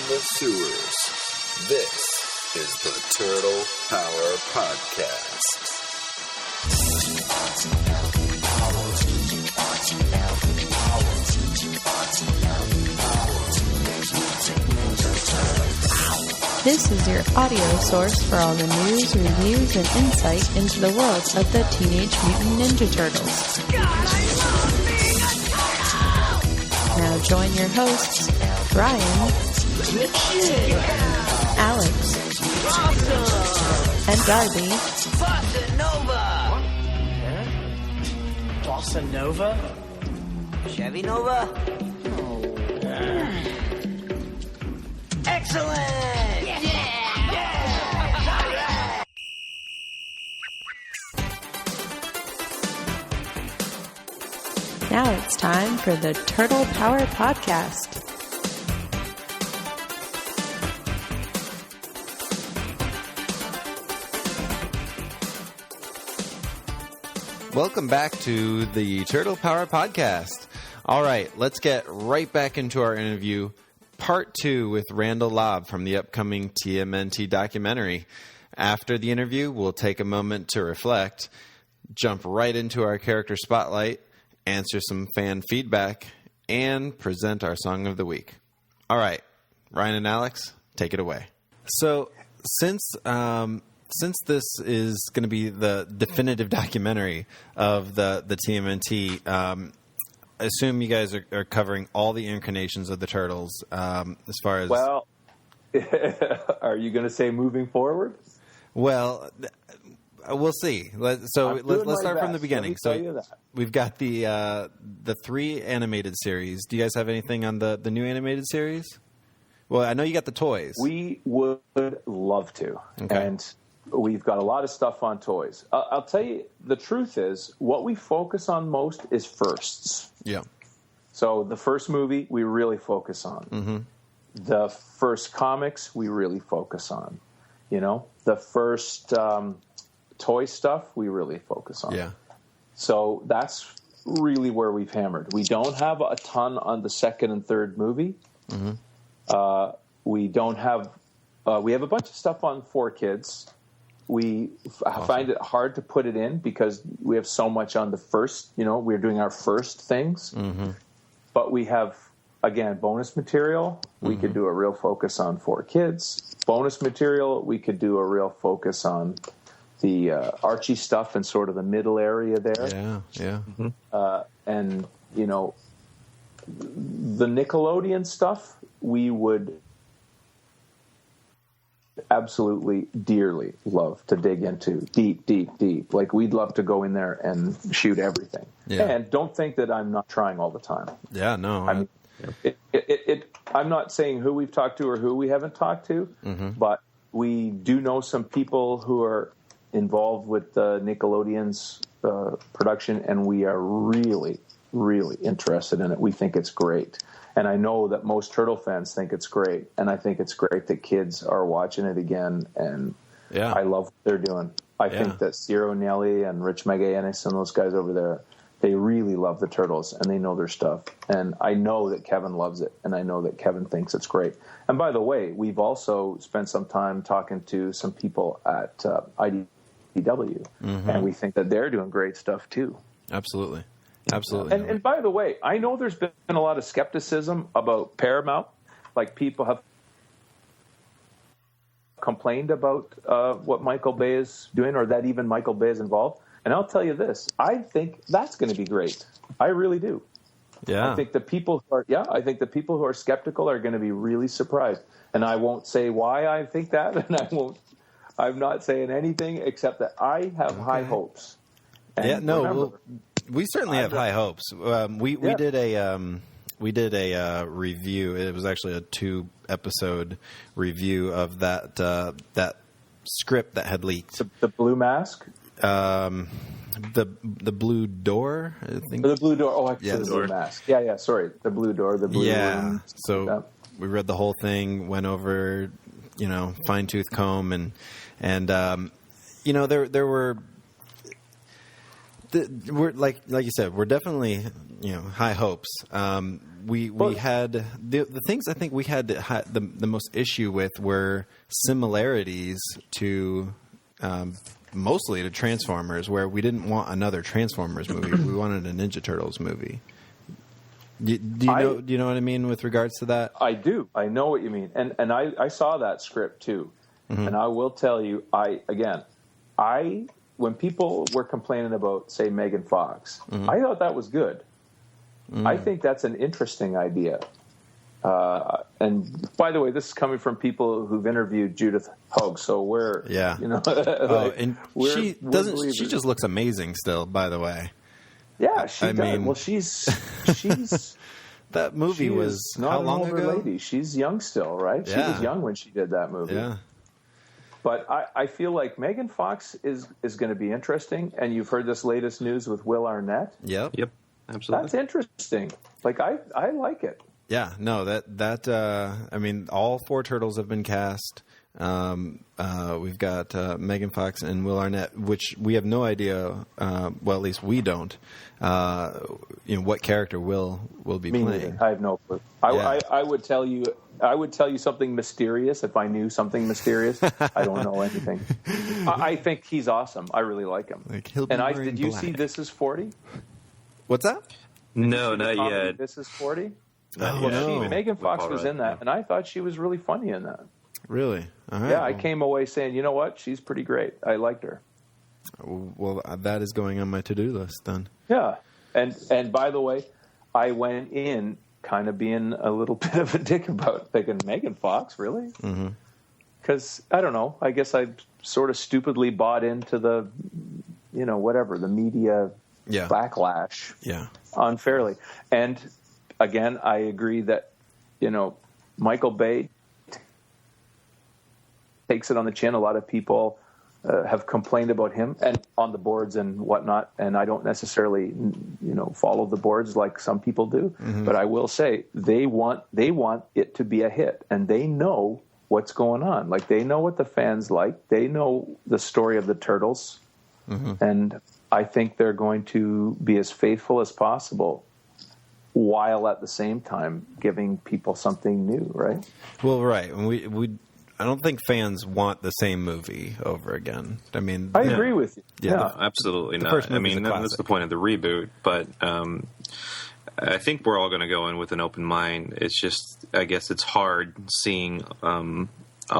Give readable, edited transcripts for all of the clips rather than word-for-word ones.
the sewers. This is the Turtle Power Podcast. This is your audio source for all the news, reviews, and insight into the world of the Teenage Mutant Ninja Turtles. God, I love being a turtle! Now join your hosts, Brian, Alex, awesome. And Darby. Bossa Nova! Huh? Bossa Nova? Chevy Nova? Excellent! Now it's time for the Turtle Power Podcast. Welcome back to the Turtle Power Podcast. All right, let's get right back into our interview, part 2 with Randall Lobb from the upcoming TMNT documentary. After the interview, we'll take a moment to reflect, jump right into our character spotlight, answer some fan feedback, and present our song of the week. All right, Ryan and Alex, take it away. So, since this is going to be the definitive documentary of the TMNT, I assume you guys are covering all the incarnations of the Turtles as far as... Well, are you going to say moving forward? Well, we'll see. Let's start from the beginning. So we've got the 3 animated series. Do you guys have anything on the new animated series? Well, I know you got the toys. We would love to. Okay. And we've got a lot of stuff on toys. I'll tell you, the truth is, what we focus on most is firsts. Yeah. So the first movie, we really focus on. Mm-hmm. The first comics, we really focus on. You know, the first toy stuff, we really focus on. Yeah. So that's really where we've hammered. We don't have a ton on the second and third movie. Mm-hmm. We don't have. We have a bunch of stuff on 4Kids. We find it hard to put it in because we have so much on the first. You know, we're doing our first things. Mm-hmm. But we have, again, bonus material. We could do a real focus on 4Kids. Bonus material, we could do a real focus on the Archie stuff and sort of the middle area there. Yeah, yeah. Mm-hmm. And, you know, the Nickelodeon stuff, we would absolutely dearly love to dig into deep. Like, we'd love to go in there and shoot everything. Yeah. And don't think that I'm not trying all the time. Yeah, no. I mean, I'm not saying who we've talked to or who we haven't talked to, but we do know some people who are involved with Nickelodeon's production, and we are really, really interested in it. We think it's great. And I know that most Turtle fans think it's great, and I think it's great that kids are watching it again, and I love what they're doing. I think that Ciro Nelly and Rich Magayanis and those guys over there, they really love the Turtles, and they know their stuff. And I know that Kevin loves it, and I know that Kevin thinks it's great. And by the way, we've also spent some time talking to some people at IDW, and we think that they're doing great stuff too. Absolutely. And by the way, I know there's been a lot of skepticism about Paramount. Like, people have complained about what Michael Bay is doing, or that even Michael Bay is involved. And I'll tell you this, I think that's going to be great. I really do. Yeah. I think the people who are skeptical are going to be really surprised. And I won't say why I think that, and I'm not saying anything except that I have high hopes. And we certainly have high hopes. We did a review. It was actually a 2-episode review of that script that had leaked. The Blue Mask. The Blue Door, I think. The Blue Door. Oh, actually, the Blue Mask. Yeah. Sorry, the Blue Door. The Blue Room. So we read the whole thing, went over, fine tooth comb, and there were we're like you said, we're definitely high hopes. We had the things I think we had the most issue with were similarities to mostly to Transformers, where we didn't want another Transformers movie. We wanted a Ninja Turtles movie. Do you know what I mean with regards to that? I do. I know what you mean, and I saw that script too, and I will tell you, when people were complaining about, say, Megan Fox, I thought that was good. I think that's an interesting idea. And by the way, this is coming from people who've interviewed Judith Hoag, so we're she just looks amazing still, by the way. Yeah, she does. Mean, well, she's that movie was not how long an older ago? Lady. She's young still, right? Yeah. She was young when she did that movie. Yeah. But I feel like Megan Fox is going to be interesting, and you've heard this latest news with Will Arnett. Yep, absolutely. That's interesting. Like I like it. Yeah, no, that I mean, all 4 turtles have been cast. We've got Megan Fox and Will Arnett, which we have no idea. Well, at least we don't. What character Will be Me playing. neither. I have no clue. I would tell you. I would tell you something mysterious if I knew something mysterious. I don't know anything. I think he's awesome. I really like him. Like he'll be did you black. see This Is 40? What's that? No, not yet. This Is 40? Oh, no. Megan Fox was in that, and I thought she was really funny in that. Really? All right. Yeah, I came away saying, you know what? She's pretty great. I liked her. Well, that is going on my to-do list then. Yeah. And by the way, I went in kind of being a little bit of a dick about thinking, Megan Fox, really? Because, I don't know, I guess I sort of stupidly bought into the, the media backlash unfairly. And, again, I agree that, Michael Bay takes it on the chin. A lot of people have complained about him and on the boards and whatnot, and I don't necessarily, follow the boards like some people do. But I will say they want it to be a hit, and they know what's going on. Like, they know what the fans like. They know the story of the Turtles, and I think they're going to be as faithful as possible, while at the same time giving people something new. Right? Well, right. I don't think fans want the same movie over again. I mean, I agree with you. Yeah, absolutely not. I mean, that's the point of the reboot. But I think we're all going to go in with an open mind. It's just, I guess, it's hard seeing a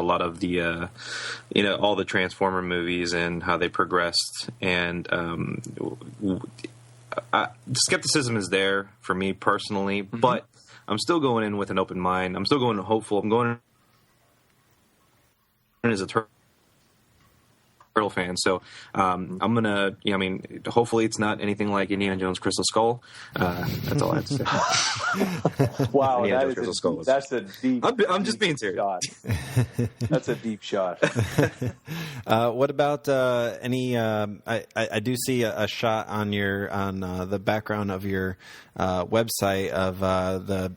lot of the, all the Transformer movies and how they progressed, and skepticism is there for me personally. But I'm still going in with an open mind. I'm still going hopeful. I'm going as a Turtle fan, so I'm gonna. Hopefully it's not anything like Indiana Jones' Crystal Skull. That's all I have to say. Wow, that's a deep. I'm just being serious. Shot. That's a deep shot. What about any? I do see a shot on the background of your website of the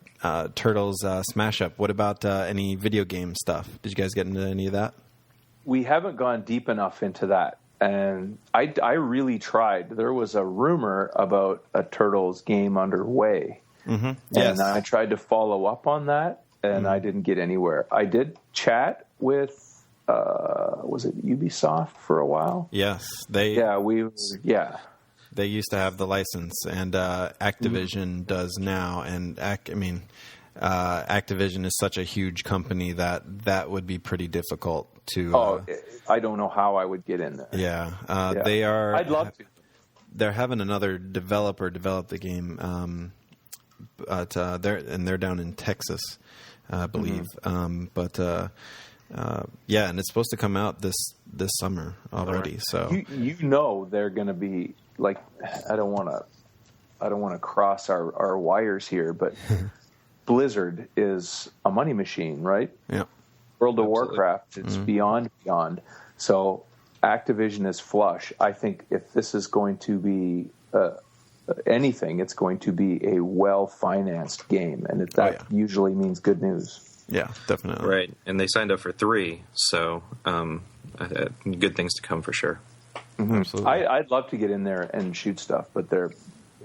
Turtles Smash Up. What about any video game stuff? Did you guys get into any of that? We haven't gone deep enough into that, and I really tried. There was a rumor about a Turtles game underway, and I tried to follow up on that, and I didn't get anywhere. I did chat with, was it Ubisoft for a while? Yes, They used to have the license, and Activision does now, and Activision is such a huge company that would be pretty difficult to. I don't know how I would get in there. Yeah, they are. I'd love to. They're having another developer develop the game, but they're down in Texas, I believe. And it's supposed to come out this summer already. So they're going to be like, I don't want to cross our wires here, but. Blizzard is a money machine, right? Yeah. World of Warcraft, it's beyond. So Activision is flush. I think if this is going to be anything, it's going to be a well-financed game, and that usually means good news. Yeah, definitely. Right, and they signed up for 3, so good things to come for sure. Absolutely. I'd love to get in there and shoot stuff, but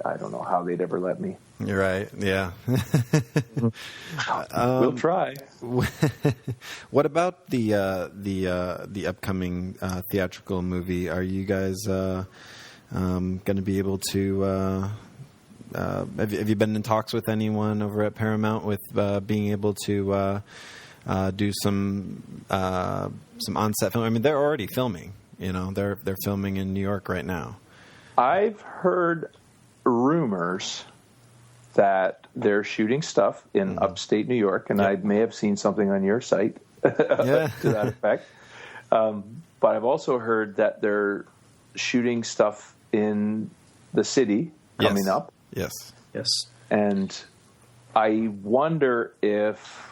I don't know how they'd ever let me. You're right. Yeah. We'll try. What about the upcoming theatrical movie? Are you guys going to be able to? Have you been in talks with anyone over at Paramount with being able to do some on-set film? I mean, they're already filming. They're filming in New York right now. I've heard rumors that they're shooting stuff in upstate New York, and I may have seen something on your site to that effect. But I've also heard that they're shooting stuff in the city coming up. Yes. And I wonder if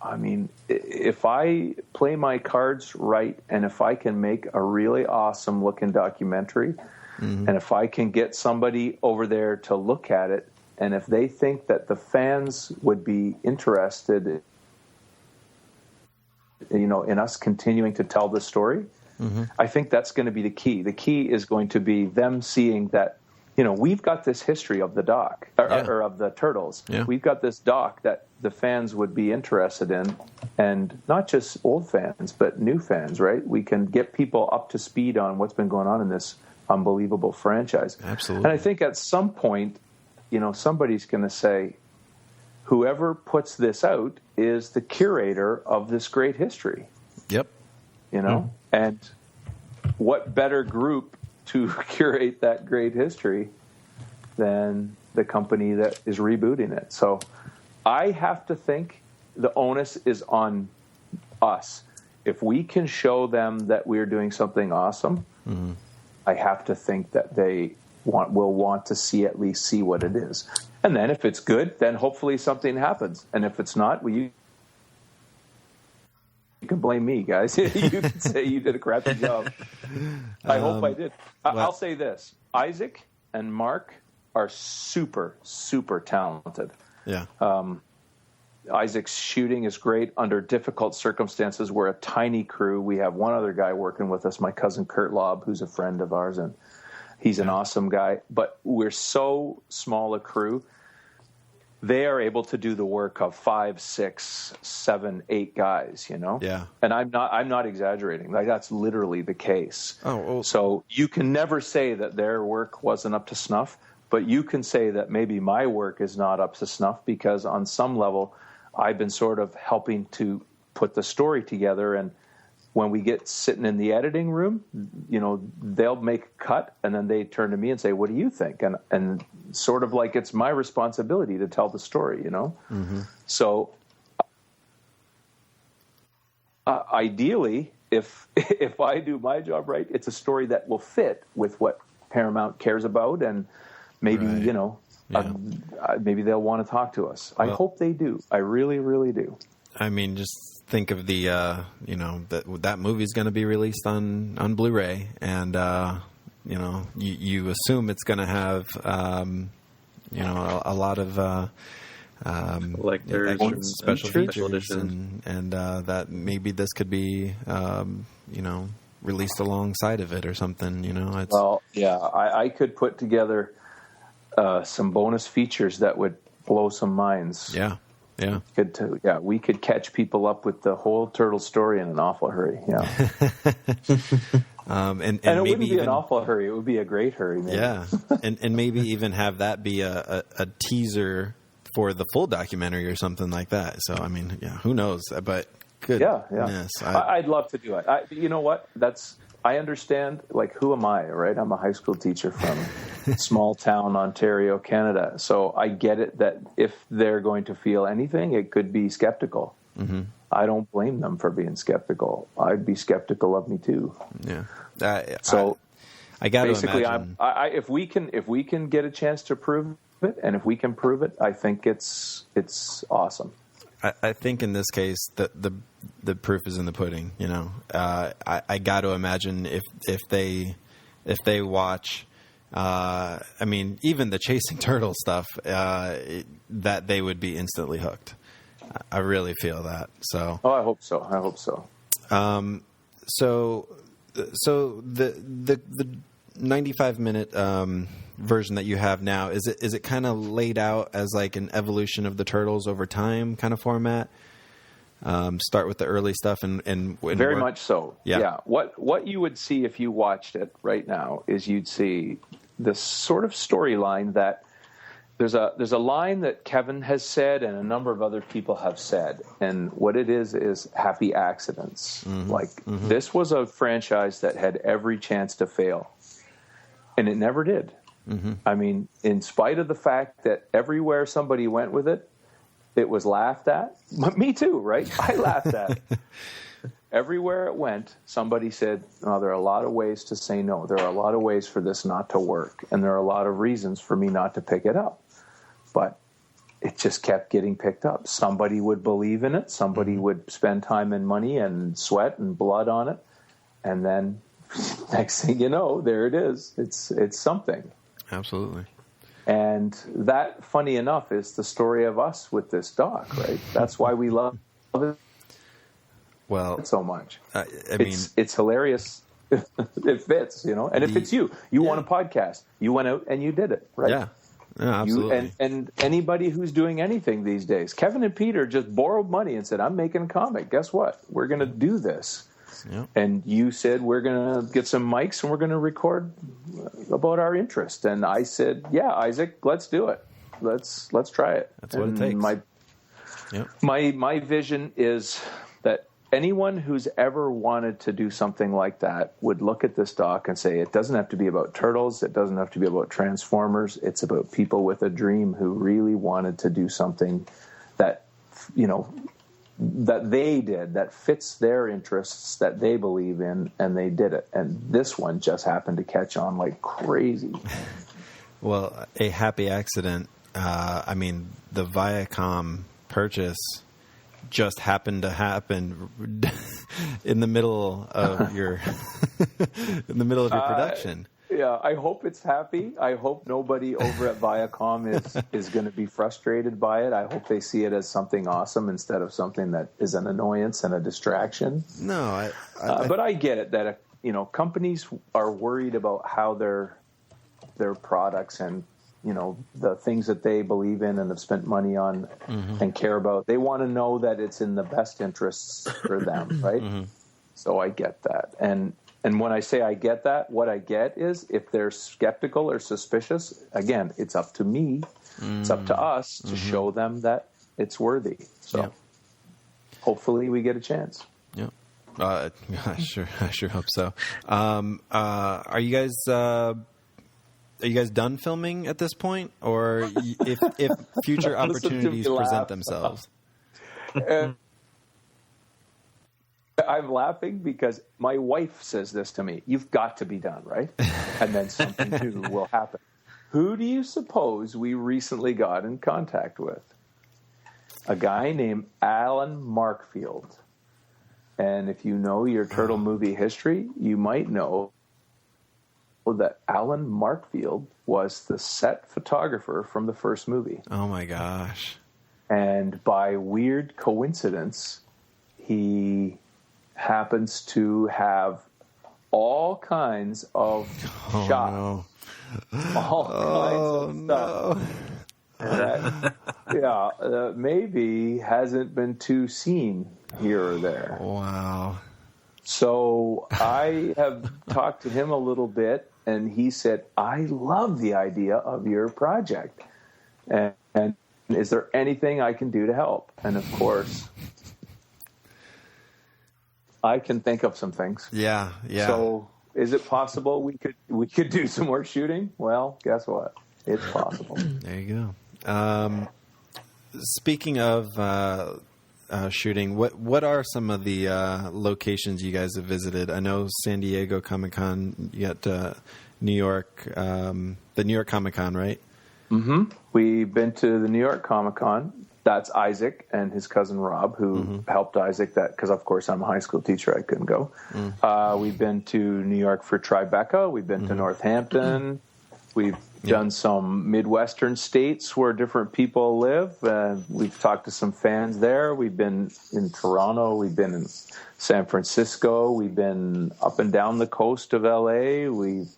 I play my cards right, and if I can make a really awesome looking documentary, and if I can get somebody over there to look at it, and if they think that the fans would be interested, in us continuing to tell the story, I think that's going to be the key. The key is going to be them seeing that, we've got this history of the doc or of the Turtles. Yeah. We've got this doc that the fans would be interested in, and not just old fans, but new fans, right? We can get people up to speed on what's been going on in this unbelievable franchise. Absolutely. And I think at some point, somebody's going to say, whoever puts this out is the curator of this great history. Yep. And what better group to curate that great history than the company that is rebooting it? So I have to think the onus is on us. If we can show them that we're doing something awesome, I have to think that they will want to at least see what it is. And then if it's good, then hopefully something happens. And if it's not, you can blame me, guys. You can say you did a crappy job. I hope I did. I'll say this. Isaac and Mark are super, super talented. Yeah. Isaac's shooting is great under difficult circumstances. We're a tiny crew. We have one other guy working with us, my cousin Kurt Lobb, who's a friend of ours, and he's an awesome guy. But we're so small a crew. They are able to do the work of 5, 6, 7, 8 guys, Yeah. And I'm not exaggerating. Like, that's literally the case. Oh, well. So you can never say that their work wasn't up to snuff, but you can say that maybe my work is not up to snuff because on some level I've been sort of helping to put the story together. And when we get sitting in the editing room, they'll make a cut and then they turn to me and say, what do you think? And sort of like it's my responsibility to tell the story, So ideally, if I do my job right, it's a story that will fit with what Paramount cares about, and maybe, maybe they'll want to talk to us. I hope they do. I really, really do. I mean, just think of the, that movie's going to be released on Blu-ray, and, you assume it's going to have, a lot of collectors, special features, and that maybe this could be, released alongside of it or something. I could put together some bonus features that would blow some minds. Yeah. We could catch people up with the whole turtle story in an awful hurry. Yeah. and it maybe wouldn't be an awful hurry; it would be a great hurry. Maybe. Yeah, and maybe even have that be a teaser for the full documentary or something like that. So I mean, who knows? But goodness, I'd love to do it. You know what? I understand. Like, who am I? Right? I'm a high school teacher from small town Ontario, Canada. So I get it that if they're going to feel anything, it could be skeptical. Mm-hmm. I don't blame them for being skeptical. I'd be skeptical of me too. Yeah. I got to basically, imagine. If we can get a chance to prove it, and if we can prove it, I think it's awesome. I think in this case that the proof is in the pudding. I got to imagine if they watch, even the Chasing Turtle stuff, that they would be instantly hooked. I really feel that. So. Oh, I hope so. So So the 95-minute version that you have now, is it kind of laid out as like an evolution of the Turtles over time kind of format? Start with the early stuff and very much so. Yeah. What you would see if you watched it right now is you'd see this sort of storyline that there's a line that Kevin has said and a number of other people have said, and what it is happy accidents. This was a franchise that had every chance to fail, and it never did. I mean, in spite of the fact that everywhere somebody went with it, it was laughed at. Me too, right? I laughed at it. Everywhere it went, somebody said, "Oh, there are a lot of ways to say no. There are a lot of ways for this not to work, and there are a lot of reasons for me not to pick it up." But it just kept getting picked up. Somebody would believe in it. Somebody would spend time and money and sweat and blood on it, and then next thing you know, there it is. It's something. Absolutely. And that, funny enough, is the story of us with this doc, right? That's why we love it. Well, so much. I mean, it's hilarious. It fits, and it fits you. You want a podcast. You went out and you did it, right? Yeah, absolutely. And anybody who's doing anything these days, Kevin and Peter just borrowed money and said, "I'm making a comic. Guess what? We're going to do this." Yep. And you said, "We're going to get some mics and we're going to record about our interest." And I said, "Yeah, Isaac, let's do it. Let's try it." That's what it takes. My vision is that anyone who's ever wanted to do something like that would look at this doc and say, it doesn't have to be about turtles. It doesn't have to be about Transformers. It's about people with a dream who really wanted to do something that, that they did, that fits their interests, that they believe in, and they did it. And this one just happened to catch on like crazy. Well, a happy accident. I mean, the Viacom purchase just happened to happen in the middle of your production. Yeah, I hope it's happy. I hope nobody over at Viacom is going to be frustrated by it. I hope they see it as something awesome instead of something that is an annoyance and a distraction. No, but I get it that companies are worried about how their products and the things that they believe in and have spent money on and care about. They want to know that it's in the best interests for them, right? So I get that. And when I say I get that, what I get is if they're skeptical or suspicious, again, it's up to me. It's up to us to show them that it's worthy. So hopefully we get a chance. Yeah. I sure hope so. Are you guys done filming at this point, or if future opportunities present themselves? I'm laughing because my wife says this to me: "You've got to be done, right?" And then something new will happen. Who do you suppose we recently got in contact with? A guy named Alan Markfield. And if you know your Turtle movie history, you might know that Alan Markfield was the set photographer from the first movie. Oh my gosh. And by weird coincidence, he happens to have all kinds of shots. No. All kinds of stuff. That maybe hasn't been too seen here or there. Wow. So I have talked to him a little bit, and he said, "I love the idea of your project. And is there anything I can do to help?" And of course, I can think of some things. Yeah. So is it possible we could do some more shooting? Well, guess what? It's possible. There you go. Speaking of shooting, what are some of the locations you guys have visited? I know San Diego Comic-Con, you got New York, the New York Comic-Con, right? Mm-hmm. We've been to the New York Comic-Con. That's Isaac and his cousin Rob, who helped Isaac because, of course, I'm a high school teacher. I couldn't go. We've been to New York for Tribeca. We've been to Northampton. We've done some Midwestern states where different people live. We've talked to some fans there. We've been in Toronto. We've been in San Francisco. We've been up and down the coast of LA. We've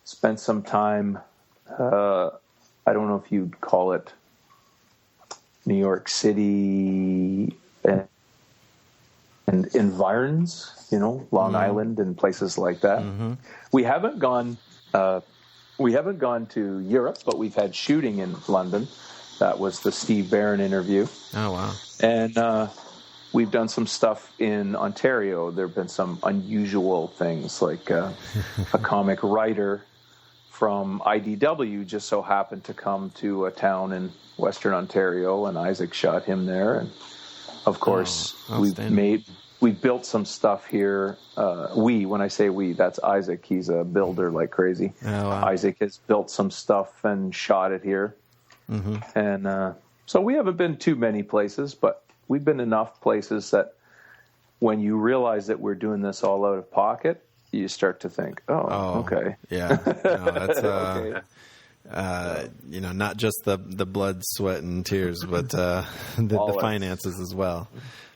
spent some time, I don't know if you'd call it New York City and environs, Long Island and places like that. Mm-hmm. We haven't gone to Europe, but we've had shooting in London. That was the Steve Barron interview. Oh, wow. And we've done some stuff in Ontario. There have been some unusual things, like a comic writer from IDW just so happened to come to a town in Western Ontario, and Isaac shot him there. And, of course, we built some stuff here. When I say we, that's Isaac. He's a builder like crazy. Oh, wow. Isaac has built some stuff and shot it here. Mm-hmm. And so we haven't been too many places, but we've been enough places that when you realize that we're doing this all out of pocket, you start to think, okay. Yeah. No, that's, okay. Not just the blood, sweat, and tears, but the finances as well.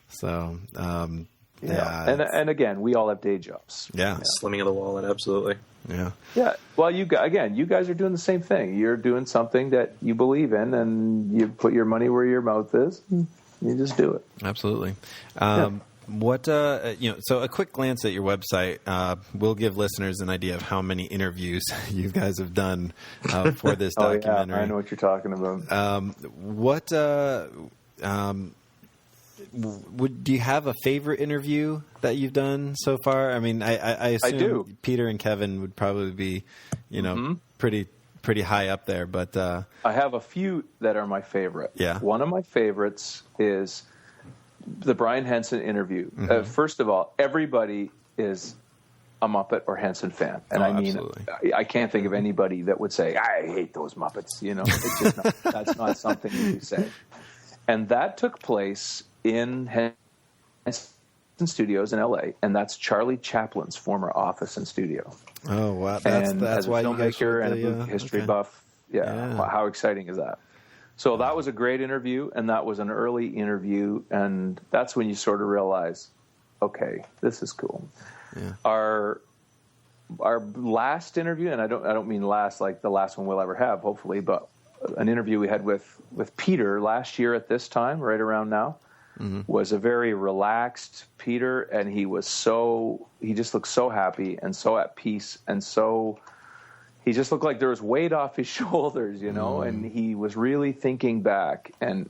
So, and again, we all have day jobs. Yeah. Slimming of the wallet, absolutely. Yeah. Yeah. Well, you guys are doing the same thing. You're doing something that you believe in, and you put your money where your mouth is. And you just do it. Absolutely. What so a quick glance at your website will give listeners an idea of how many interviews you guys have done for this documentary. Yeah, I know what you're talking about. Do you have a favorite interview that you've done so far? I mean, I assume I do. Peter and Kevin would probably be, pretty high up there. But I have a few that are my favorite. Yeah. One of my favorites is the Brian Henson interview. Mm-hmm. First of all, everybody is a Muppet or Henson fan, and I can't think of anybody that would say I hate those Muppets. It's just that's not something you say. And that took place in Henson Studios in LA, and that's Charlie Chaplin's former office and studio. Oh wow! That's why you guys and a movie history buff. Yeah. Wow, how exciting is that? So that was a great interview, and that was an early interview, and that's when you sort of realize, okay, this is cool. Yeah. Our last interview, and I don't mean last like the last one we'll ever have, hopefully, but an interview we had with Peter last year at this time, right around now, was a very relaxed Peter, and he just looked so happy and so at peace, and so he just looked like there was weight off his shoulders, and he was really thinking back. And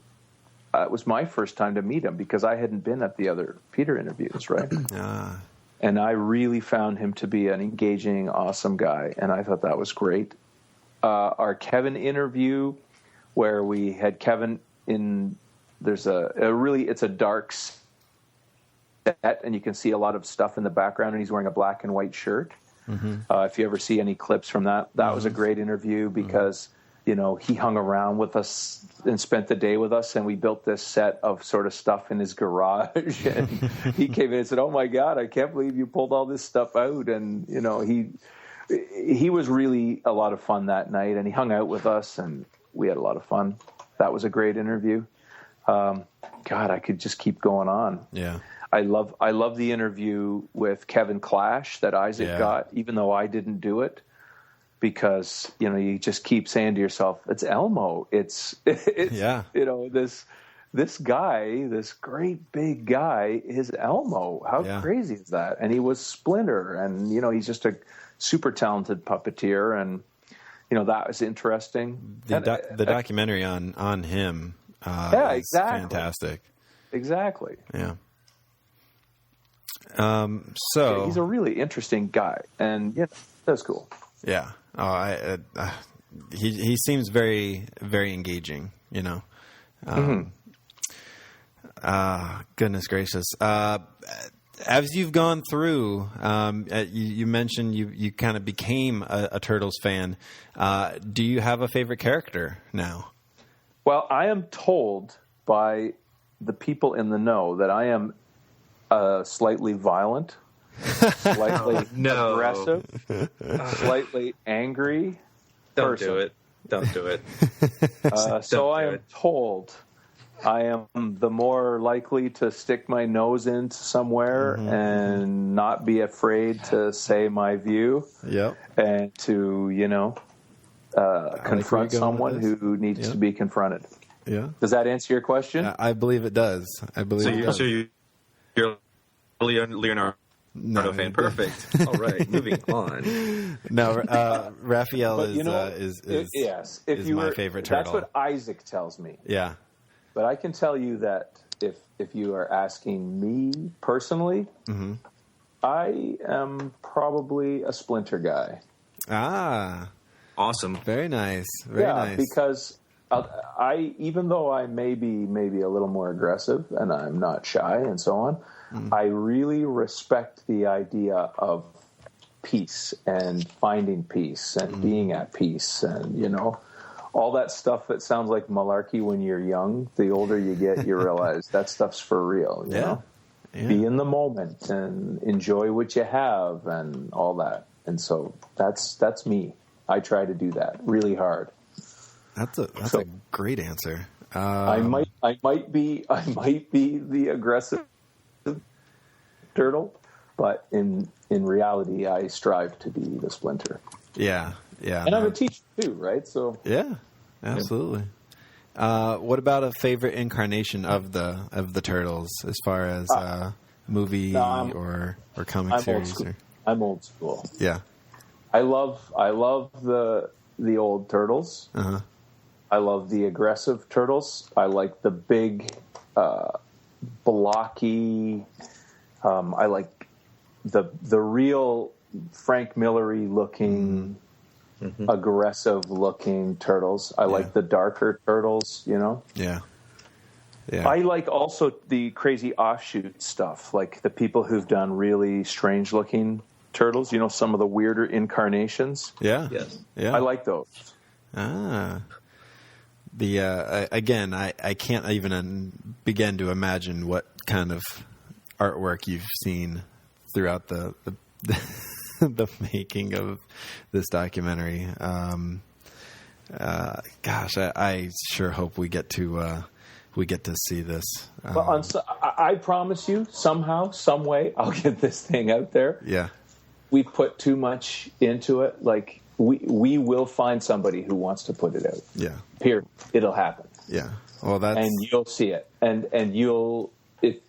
it was my first time to meet him because I hadn't been at the other Peter interviews, right? And I really found him to be an engaging, awesome guy, and I thought that was great. Our Kevin interview, where we had Kevin in, there's it's a dark set, and you can see a lot of stuff in the background, and he's wearing a black and white shirt. Mm-hmm. If you ever see any clips from that was a great interview because, he hung around with us and spent the day with us, and we built this set of sort of stuff in his garage. And he came in and said, "Oh my God, I can't believe you pulled all this stuff out." And, he was really a lot of fun that night, and he hung out with us, and we had a lot of fun. That was a great interview. God, I could just keep going on. Yeah. I love the interview with Kevin Clash that Isaac got, even though I didn't do it, because you just keep saying to yourself, "It's Elmo. It's this guy, this great big guy, is Elmo. How crazy is that?" And he was Splinter, and he's just a super talented puppeteer, and that was interesting. The documentary on him, exactly, fantastic. Exactly. Yeah. He's a really interesting guy, and that's cool. Yeah. He seems very, very engaging. Goodness gracious. As you've gone through, you mentioned you kind of became a Turtles fan. Do you have a favorite character now? Well, I am told by the people in the know that I am slightly violent, slightly aggressive, slightly angry Don't person. do it. Don't do it. So I am told I am the more likely to stick my nose into somewhere and not be afraid to say my view. Yep. And to, confront someone who needs to be confronted. Yeah. Does that answer your question? I believe it does. So you're Leonardo fan. Perfect. All right, moving on. No, Raphael is my favorite turtle. That's what Isaac tells me. Yeah. But I can tell you that if you are asking me personally, I am probably a Splinter guy. Ah. Awesome. Very nice. Very nice. Because I even though I may be maybe a little more aggressive and I'm not shy and so on, I really respect the idea of peace and finding peace and being at peace and, all that stuff that sounds like malarkey when you're young. The older you get, you realize that stuff's for real, you know? Yeah. Be in the moment and enjoy what you have and all that. And so that's me. I try to do that really hard. That's a great answer. I might be the aggressive turtle, but in reality, I strive to be the Splinter. Yeah. And I'm a teacher too, right? So yeah, absolutely. What about a favorite incarnation of the turtles, as far as movie or comic series? I'm old school. Yeah, I love the old turtles. I love the aggressive turtles. I like the big, blocky. I like the real Frank Millery looking, aggressive looking turtles. I like the darker turtles. Yeah. I like also the crazy offshoot stuff, like the people who've done really strange looking turtles. Some of the weirder incarnations. Yeah. Yes. Yeah. I like those. Again, I can't even begin to imagine what kind of artwork you've seen throughout the the making of this documentary. Gosh, I sure hope we get to see this. I promise you, somehow, some way, I'll get this thing out there. Yeah, we put too much into it. Like we will find somebody who wants to put it out. Yeah, period. It'll happen. Yeah. Well, and you'll see it, and you'll.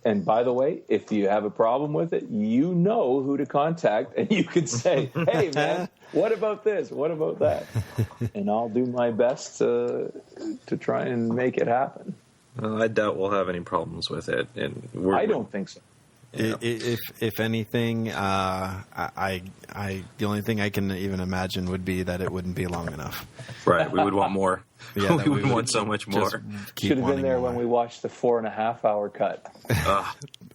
And by the way, if you have a problem with it, you know who to contact, and you can say, "Hey, man, what about this? What about that?" And I'll do my best to try and make it happen. I doubt we'll have any problems with it, and I don't think so. If anything, the only thing I can even imagine would be that it wouldn't be long enough. Right, we would want more. Yeah, we would want so much more. Should have been there when we watched the 4.5-hour cut.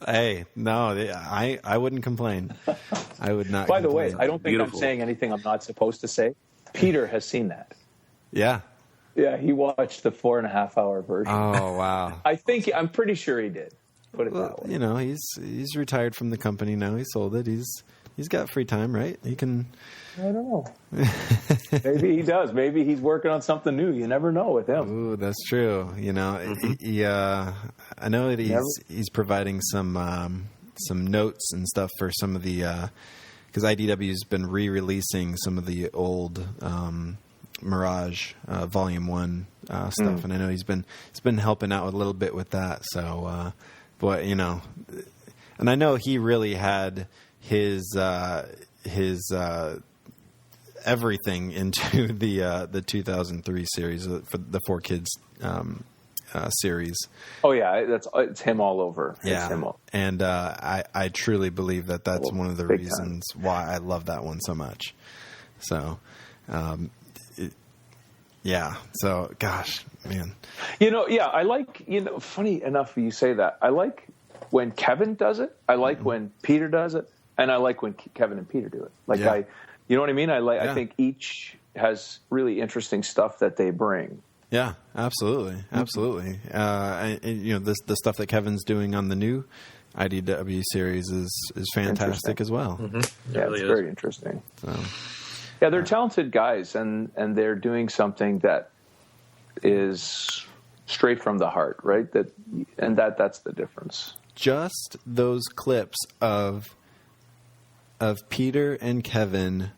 Hey, no, I wouldn't complain. I would not. By the way, I don't think I'm saying anything I'm not supposed to say. Peter has seen that. Yeah. Yeah, he watched the 4.5-hour version. Oh wow! I'm pretty sure he did. Put it that way. He's retired from the company now. He sold it. He's got free time, right? He can. I don't know. Maybe he does. Maybe he's working on something new. You never know with him. Ooh, that's true. I know that he's providing some notes and stuff for some of the because IDW's been re-releasing some of the old Mirage Volume 1 stuff, and I know he's been helping out a little bit with that. So. But and I know he really had his everything into the 2003 series for the 4Kids series. Oh yeah, it's him all over. Yeah, it's him all. And I truly believe that's one of the reasons why I love that one so much. So. Yeah. So, gosh, man. I like, funny enough you say that. I like when Kevin does it. I like when Peter does it. And I like when Kevin and Peter do it. You know what I mean? I think each has really interesting stuff that they bring. Yeah, absolutely. Absolutely. The stuff that Kevin's doing on the new IDW series is fantastic as well. Yeah, it's very interesting. So. Yeah, they're talented guys, and they're doing something that is straight from the heart, right? That's the difference. Just those clips of Peter and Kevin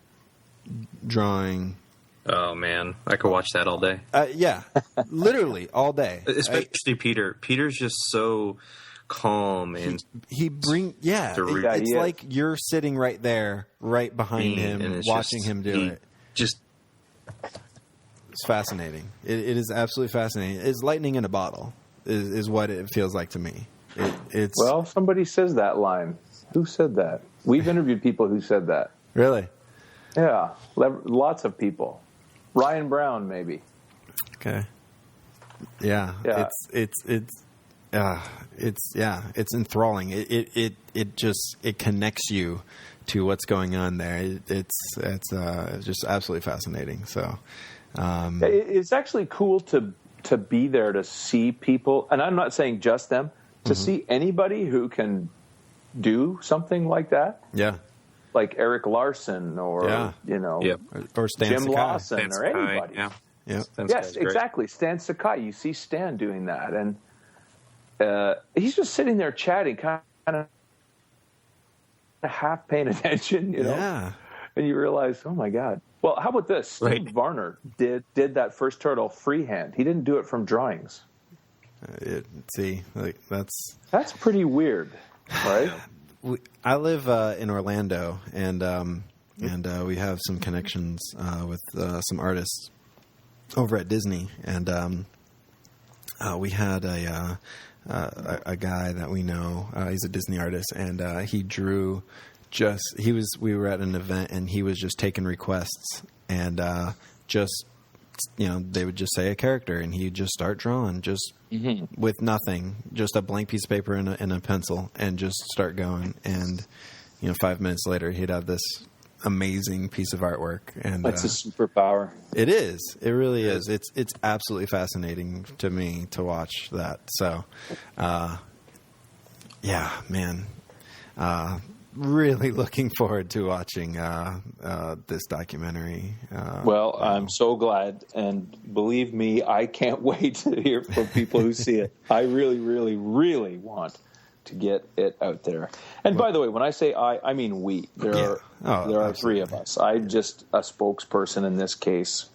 drawing. Oh man, I could watch that all day. Yeah, literally all day. Especially Peter. Peter's just so calm and it's like you're sitting right there, right behind him, watching him do it. It's fascinating. It is absolutely fascinating. It's lightning in a bottle, is what it feels like to me. Well, somebody says that line. Who said that? We've interviewed people who said that. Really? Yeah, lots of people. Ryan Brown, maybe. Okay. Yeah. It's enthralling. It connects you to what's going on there. It's just absolutely fascinating. So, it's actually cool to be there to see people, and I'm not saying just them, to see anybody who can do something like that. Yeah. Like Eric Larson or or Stan Jim Sakai. Lawson or anybody. Yeah. Yes, exactly. Stan Sakai. You see Stan doing that, and he's just sitting there chatting, kind of half paying attention, Yeah. And you realize, oh my God. Well, how about this? Steve Varner did that first turtle freehand. He didn't do it from drawings. That's pretty weird, right? I live in Orlando, and we have some connections with some artists over at Disney, and we had a guy that we know. He's a Disney artist, and he drew. We were at an event, and he was just taking requests, and they would just say a character, and he'd just start drawing, with nothing, just a blank piece of paper and a pencil, and just start going. And 5 minutes later, he'd have this amazing piece of artwork. And that's a superpower. It is. It really is. It's absolutely fascinating to me to watch that. So, yeah, man. Really looking forward to watching this documentary. I'm so glad, and believe me, I can't wait to hear from people who see it. I really, really, really want to get it out there. And by the way, when I say I mean we. There are three of us. I'm just a spokesperson in this case,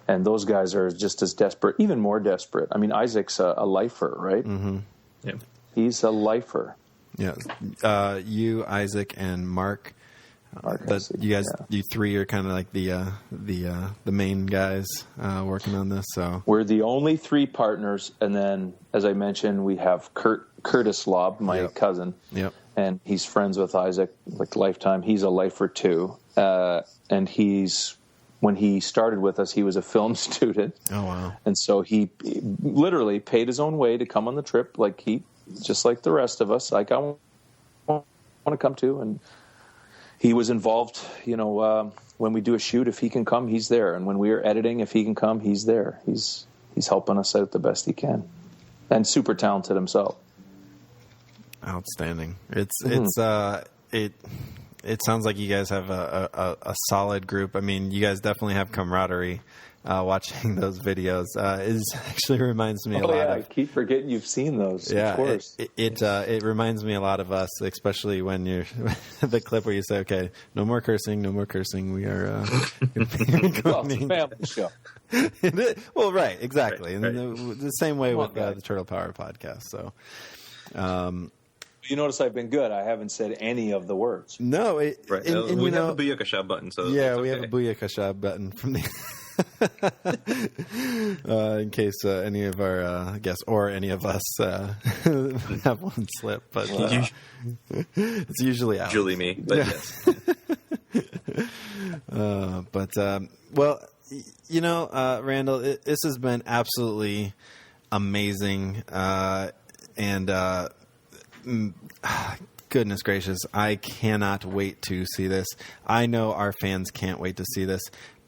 and those guys are just as desperate, even more desperate. I mean, Isaac's a lifer, right? Mm-hmm. Yeah, he's a lifer. Yeah, you, Isaac, and Mark. You guys, you three are kind of like the main guys working on this. So we're the only three partners, and then, as I mentioned, we have Curtis Lobb, my cousin. Yep. And he's friends with Isaac, like lifetime. He's a lifer too, and when he started with us, he was a film student. Oh wow! And so he literally paid his own way to come on the trip, just like the rest of us. Like, I want to come too, and he was involved. When we do a shoot, if he can come, he's there, and when we are editing, if he can come, he's there. He's helping us out the best he can, and super talented himself. Outstanding. It sounds like you guys have a solid group. I mean, you guys definitely have camaraderie. Watching those videos, it actually reminds me a lot. I keep forgetting you've seen those. Yeah, of course. It reminds me a lot of us, especially when you're the clip where you say, "Okay, no more cursing, no more cursing." We are it's a family show. Well, right, exactly, right. And the same way with the Turtle Power podcast. So, you notice I've been good. I haven't said any of the words. No, we have a Booyakasha button. So yeah, we have a Booyakasha button from the. In case any of our guests or any of us have one slip, but it's usually out. Usually me, but yes. Randall, this has been absolutely amazing, and goodness gracious, I cannot wait to see this. I know our fans can't wait to see this.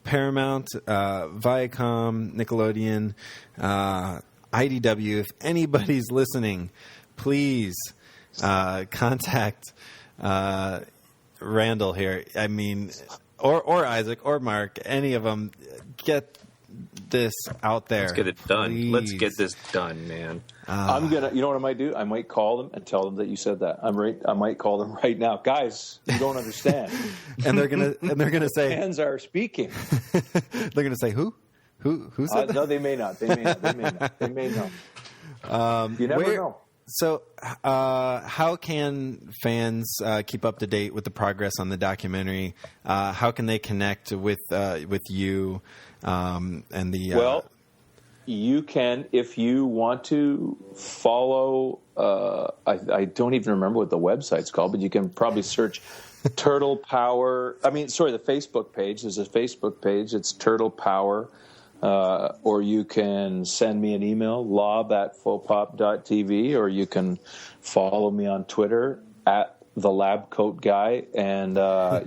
Paramount, Viacom, Nickelodeon, IDW. If anybody's listening, please contact Randall here. I mean, or Isaac or Mark, any of them, get this out there. Let's get it done. Please. Let's get this done, man. I'm gonna. You know what I might do? I might call them and tell them that you said that. I might call them right now, guys. You don't understand. and they're gonna say, fans are speaking. They're gonna say, who said that? No, they may not. They may not. You never know. So, how can fans keep up to date with the progress on the documentary? How can they connect with you and the? Well, you can if you want to follow. I don't even remember what the website's called, but you can probably search Turtle Power. The Facebook page. There's a Facebook page. It's Turtle Power. Or you can send me an email, lob@fopop.tv, or you can follow me on Twitter at the Lab Coat Guy, and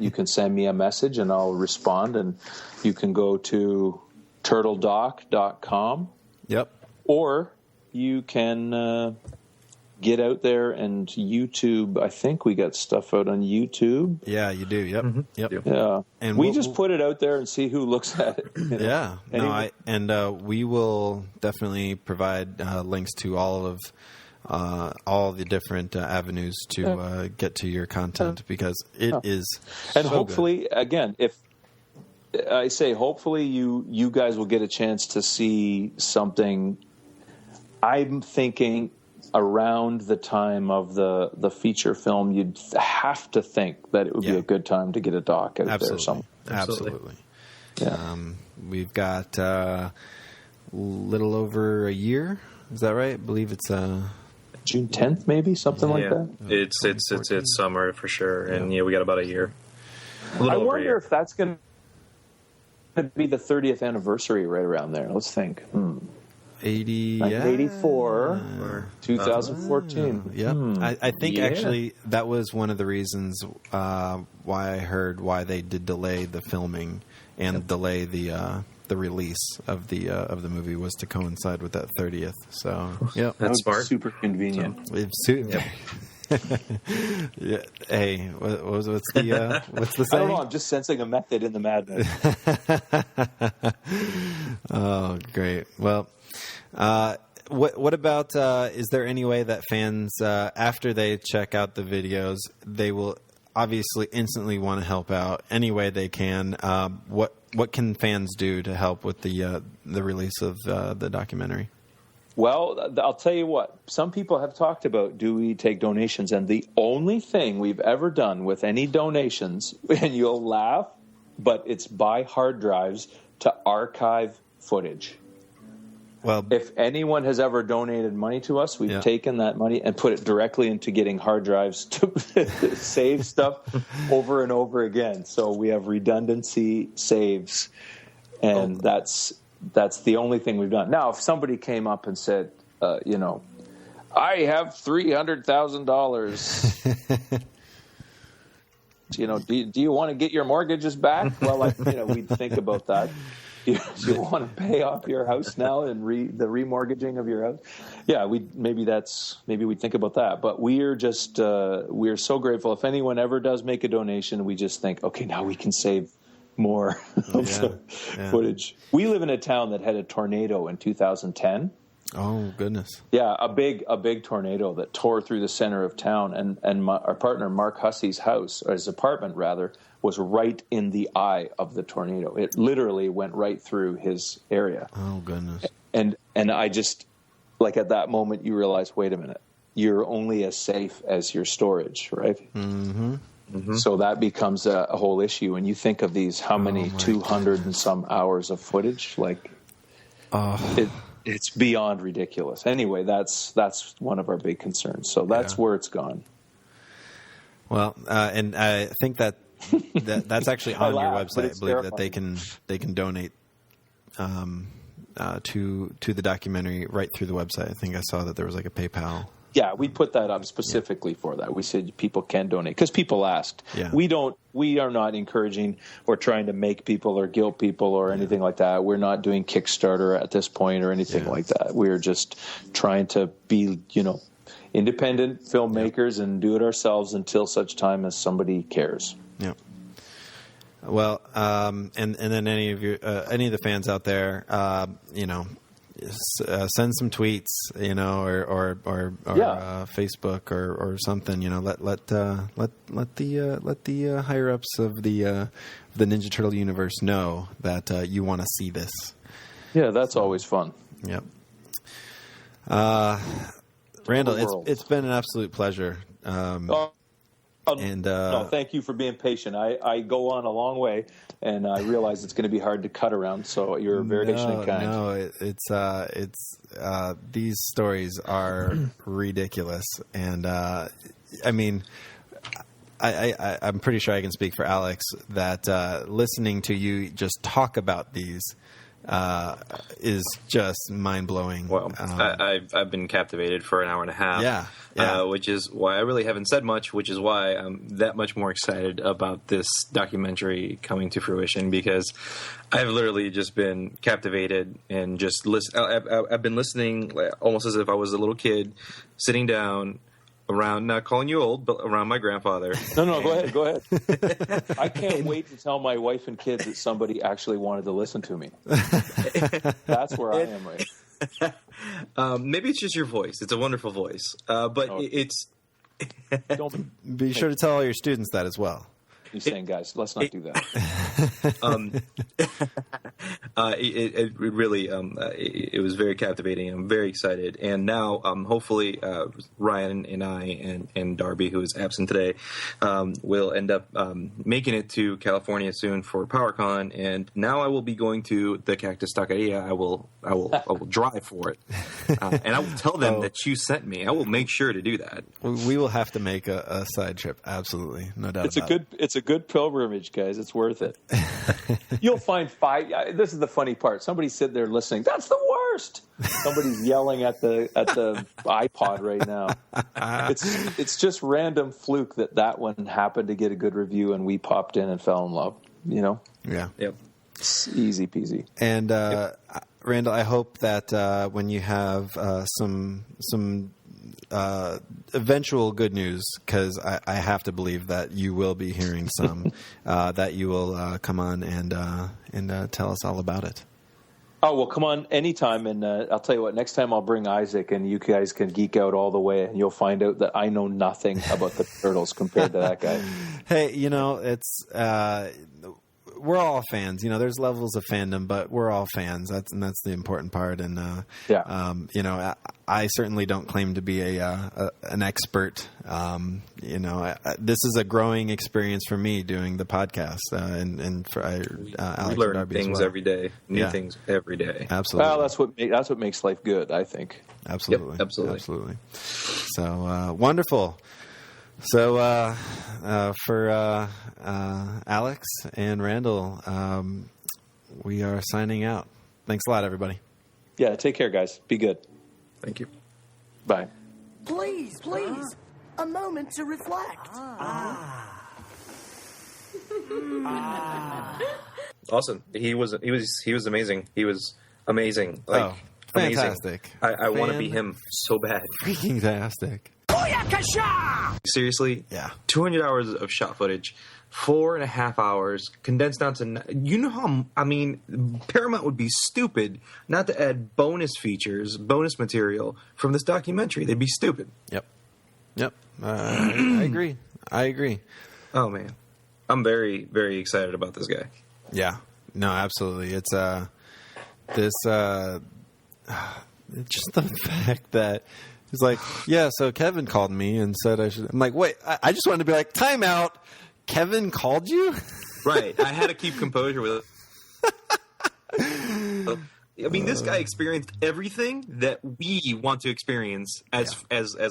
you can send me a message and I'll respond. And you can go to turtledoc.com. Yep. Or you can get out there and YouTube. I think we got stuff out on YouTube. Yeah, you do. Yep. Mm-hmm. Yep. Yeah. And we just put it out there and see who looks at it. You know? Yeah. We will definitely provide links to all the different avenues to get to your content, because it is and so hopefully good. Again, if I say hopefully you guys will get a chance to see something. I'm thinking around the time of the feature film, you'd have to think that it would be a good time to get a doc out there somewhere. Absolutely. Yeah. We've got a little over a year. Is that right? I believe it's June 10th, maybe something like that. It's summer for sure, and we got about a year. I wonder if that's going to be the 30th anniversary right around there. Let's think. 1984, 2014. Yeah, I think actually that was one of the reasons why I heard why they did delay the filming and delay the release of the movie was to coincide with that 30th. So yeah, that's smart. Super convenient. Yeah. Hey, what's the saying? I don't know. I'm just sensing a method in the madness. Oh, great. Well, what about? Is there any way that fans, after they check out the videos, they will obviously instantly want to help out any way they can? What can fans do to help with the release of the documentary? Well, I'll tell you what. Some people have talked about, do we take donations? And the only thing we've ever done with any donations, and you'll laugh, but it's buy hard drives to archive footage. Well, if anyone has ever donated money to us, we've taken that money and put it directly into getting hard drives to save stuff over and over again. So we have redundancy saves, and that's the only thing we've done. Now, if somebody came up and said, I have $300,000. Do you want to get your mortgages back? Well, we'd think about that. Do you want to pay off your house now and the remortgaging of your house? Yeah, maybe we'd think about that. But we're so grateful. If anyone ever does make a donation, we just think, okay, now we can save more footage. We live in a town that had a tornado in 2010. Oh goodness! Yeah, a big tornado that tore through the center of town, and our partner Mark Hussey's house, or his apartment rather, was right in the eye of the tornado. It literally went right through his area. Oh goodness! And I just at that moment you realize, wait a minute, you're only as safe as your storage, right? Mm-hmm. Mm-hmm. So that becomes a whole issue. And you think of these, how many 200 and some hours of footage? It's beyond ridiculous. Anyway, that's one of our big concerns. So that's where it's gone. Well, and I think that's actually on your website. I believe that they can donate to the documentary right through the website. I think I saw that there was a PayPal. Yeah, we put that up specifically for that. We said people can donate because people asked. Yeah. We are not encouraging or trying to make people or guilt people or anything like that. We're not doing Kickstarter at this point or anything like that. We're just trying to be, independent filmmakers and do it ourselves until such time as somebody cares. Yeah. Well, and then any of the fans out there, send some tweets, or Facebook or something. Let the higher ups of the Ninja Turtle universe know that you want to see this. Yeah, that's always fun. Yep. Randall, it's been an absolute pleasure. No, thank you for being patient. I go on a long way, and I realize it's going to be hard to cut around. So you're very patient and kind. No, it's these stories are ridiculous, and I'm pretty sure I can speak for Alex that listening to you just talk about these is just mind-blowing. Well, I've been captivated for an hour and a half. Yeah. Which is why I really haven't said much, which is why I'm that much more excited about this documentary coming to fruition, because I've literally just been captivated and just I've been listening almost as if I was a little kid sitting down around, not calling you old, but around my grandfather. No, go ahead. I can't wait to tell my wife and kids that somebody actually wanted to listen to me. That's where I am right now. Maybe it's just your voice. It's a wonderful voice. It's... Don't be sure to tell all your students that as well. He's saying, guys, let's not do that. It really it was very captivating. I'm very excited, and now hopefully Ryan and I and Darby, who is absent today, will end up making it to California soon for PowerCon, and now I will be going to the Cactus Taqueria. I will drive for it, and I will tell them that you sent me. I will make sure to do that. We will have to make a side trip. Absolutely, no doubt. It's a good pilgrimage, guys. It's worth it. You'll find this is the funny part. Somebody's sitting there listening. That's the worst. Somebody's yelling at the iPod right now. It's just random fluke that one happened to get a good review and we popped in and fell in love. Yeah. Yep. It's easy peasy. And Randall, I hope that when you have some eventual good news, because I have to believe that you will be hearing some, that you will come on and tell us all about it. Oh, well, come on anytime, and I'll tell you what, next time I'll bring Isaac, and you guys can geek out all the way, and you'll find out that I know nothing about the Turtles compared to that guy. Hey, it's... we're all fans. There's levels of fandom, but we're all fans. That's the important part. And I certainly don't claim to be an expert. This is a growing experience for me doing the podcast, and for Alex we learn and Darby things as well. every day, new things every day. Absolutely. Well, that's what makes life good, I think. Absolutely. Yep, absolutely. So wonderful. So for Alex and Randall, we are signing out. Thanks a lot, everybody. Yeah, take care, guys. Be good. Thank you. Bye. Please, a moment to reflect. Awesome. He was amazing. He was amazing. Fantastic. Amazing. I want to be him so bad. Freaking fantastic. Seriously? Yeah. 200 hours of shot footage, 4.5 hours, condensed down to... Paramount would be stupid not to add bonus features, bonus material from this documentary. They'd be stupid. Yep. I agree. Oh, man. I'm very, very excited about this guy. Yeah. No, absolutely. It's just the fact that he's like, yeah, so Kevin called me and said I should. I'm like, wait, I just wanted to be like, time out. Kevin called you? Right. I had to keep composure with it. This guy experienced everything that we want to experience as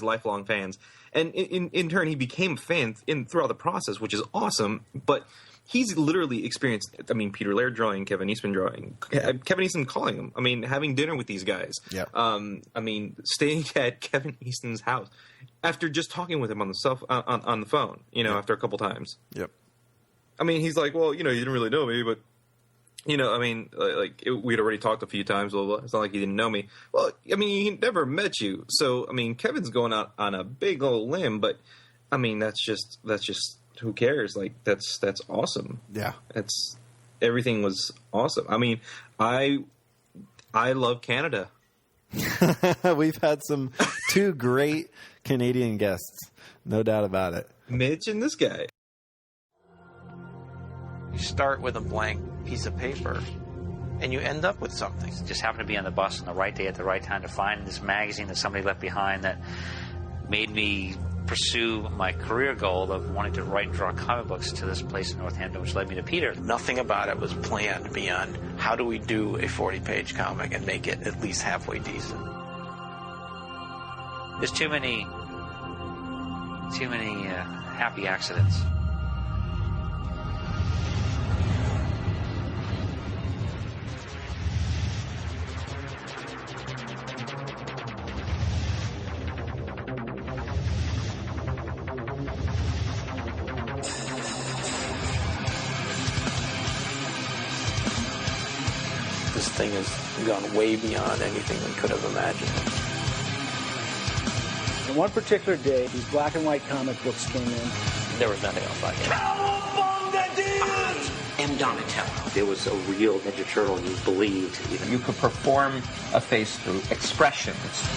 lifelong fans. And in turn, he became a fan throughout the process, which is awesome. But he's literally experienced, Peter Laird drawing, Kevin Eastman drawing, Kevin Eastman calling him. Having dinner with these guys. Yep. Staying at Kevin Eastman's house after just talking with him on the phone, after a couple times. Yep. He's like, well, you didn't really know me, but, we'd already talked a few times. Blah, blah. It's not like he didn't know me. Well, he never met you. So, Kevin's going out on a big old limb, but, that's just who cares? Like, that's awesome. Yeah. Everything was awesome. I mean, I love Canada. We've had two great Canadian guests, no doubt about it. Mitch and this guy. You start with a blank piece of paper, and you end up with something. Just happened to be on the bus on the right day at the right time to find this magazine that somebody left behind that made me pursue my career goal of wanting to write and draw comic books to this place in Northampton, which led me to Peter. Nothing about it was planned beyond how do we do a 40-page comic and make it at least halfway decent. There's too many happy accidents. This thing has gone way beyond anything we could have imagined. On one particular day, these black and white comic books came in. There was nothing else like it. M. Donatello. There was a real Ninja Turtle you believed. You could perform a face through expressions.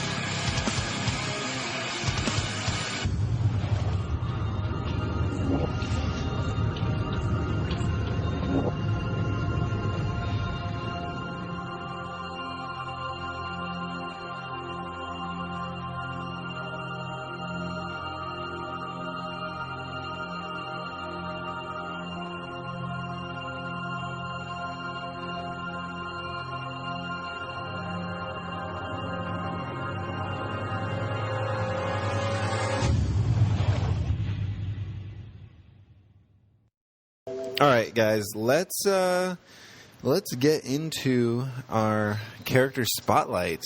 All right, guys, let's get into our character spotlight.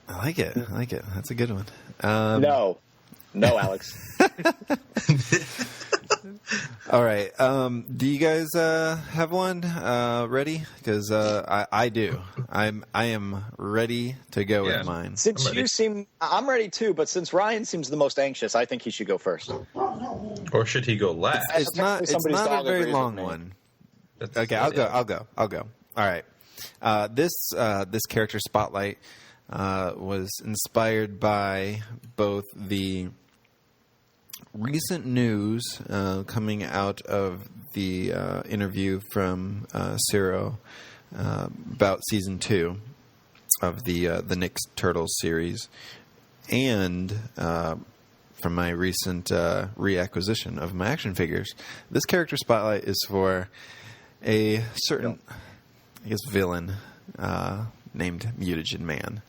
I like it. That's a good one. No, Alex. All right. Do you guys have one ready? Because I do. I am ready to go with mine. I'm ready too. But since Ryan seems the most anxious, I think he should go first. Or should he go last? It's not a very long one. Okay, I'll go. All right. This character spotlight was inspired by both the recent news coming out of the interview from Ciro about season 2 of the Nick Turtles series, and from my recent reacquisition of my action figures. This character spotlight is for a certain, villain named Mutagen Man.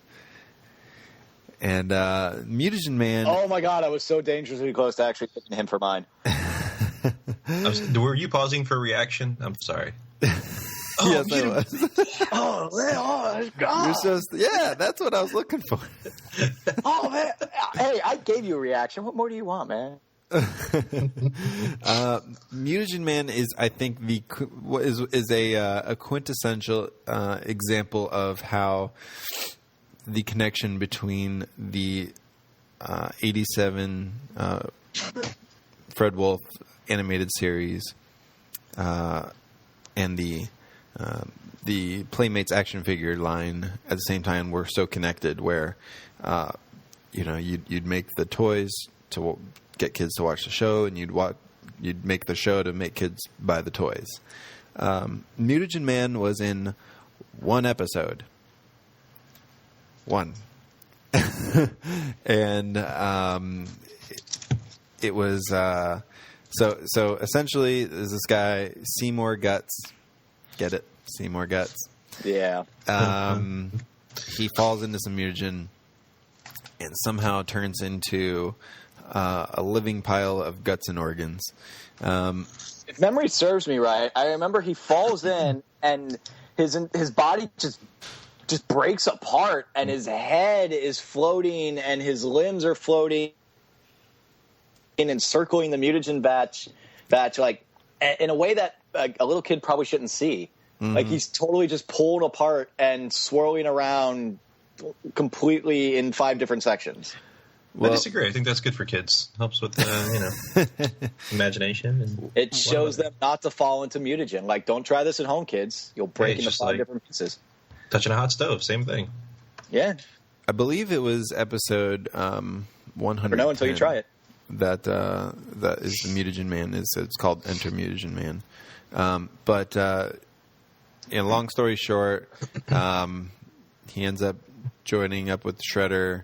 And Mutagen Man... Oh my god, I was so dangerously close to actually picking him for mine. Were you pausing for a reaction? I'm sorry. Yes, I was. Oh, God. Yeah, that's what I was looking for. Oh, man. Hey, I gave you a reaction. What more do you want, man? Mutagen Man is, I think, is a quintessential example of how the connection between the 87 Fred Wolf animated series and the Playmates action figure line at the same time were so connected, where you'd make the toys to get kids to watch the show, and you'd make the show to make kids buy the toys. Mutagen Man was in one episode. One. And it was so essentially there's this guy, Seymour Guts. Get it? Seymour Guts. Yeah. He falls into some mutagen and somehow turns into a living pile of guts and organs. If memory serves me right, I remember he falls in and his body just breaks apart, and his head is floating and his limbs are floating and encircling the mutagen batch like in a way that a little kid probably shouldn't see. Mm-hmm. Like he's totally just pulled apart and swirling around completely in 5 different sections. I disagree. I think that's good for kids. Helps with imagination. And it shows them not to fall into mutagen. Like, don't try this at home, kids. You'll break into 5 different pieces. Touching a hot stove, same thing. Yeah. I believe it was episode 100. Know until you try it. That is the mutagen man. It's called Enter Mutagen Man. But long story short, he ends up joining up with Shredder.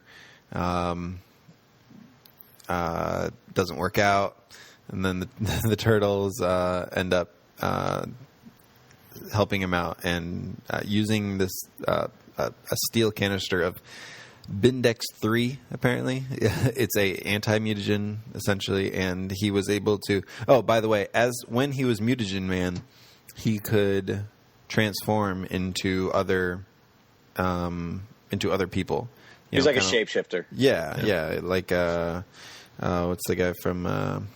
Doesn't work out, and then the turtles end up helping him out and using this a steel canister of Bindex 3. Apparently, it's a anti-mutagen essentially, and he was able to. Oh, by the way, when he was Mutagen Man, he could transform into other people. He's like a shapeshifter. Yeah. Like, what's the guy from?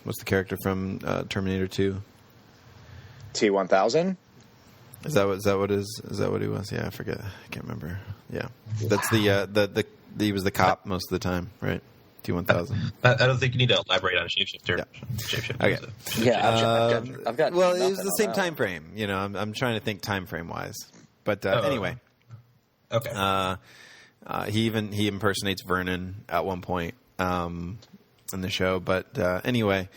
What's the character from Terminator 2? T-1000. Is that what he was? Yeah, I forget. I can't remember. Yeah, that's the he was the cop most of the time, right? T-1000. I don't think you need to elaborate on shapeshifter. Yeah. Shapeshifter. Okay. I've got. Well, it was the same time frame. I'm trying to think time frame wise, but anyway. Okay. He impersonates Vernon at one point in the show, but anyway,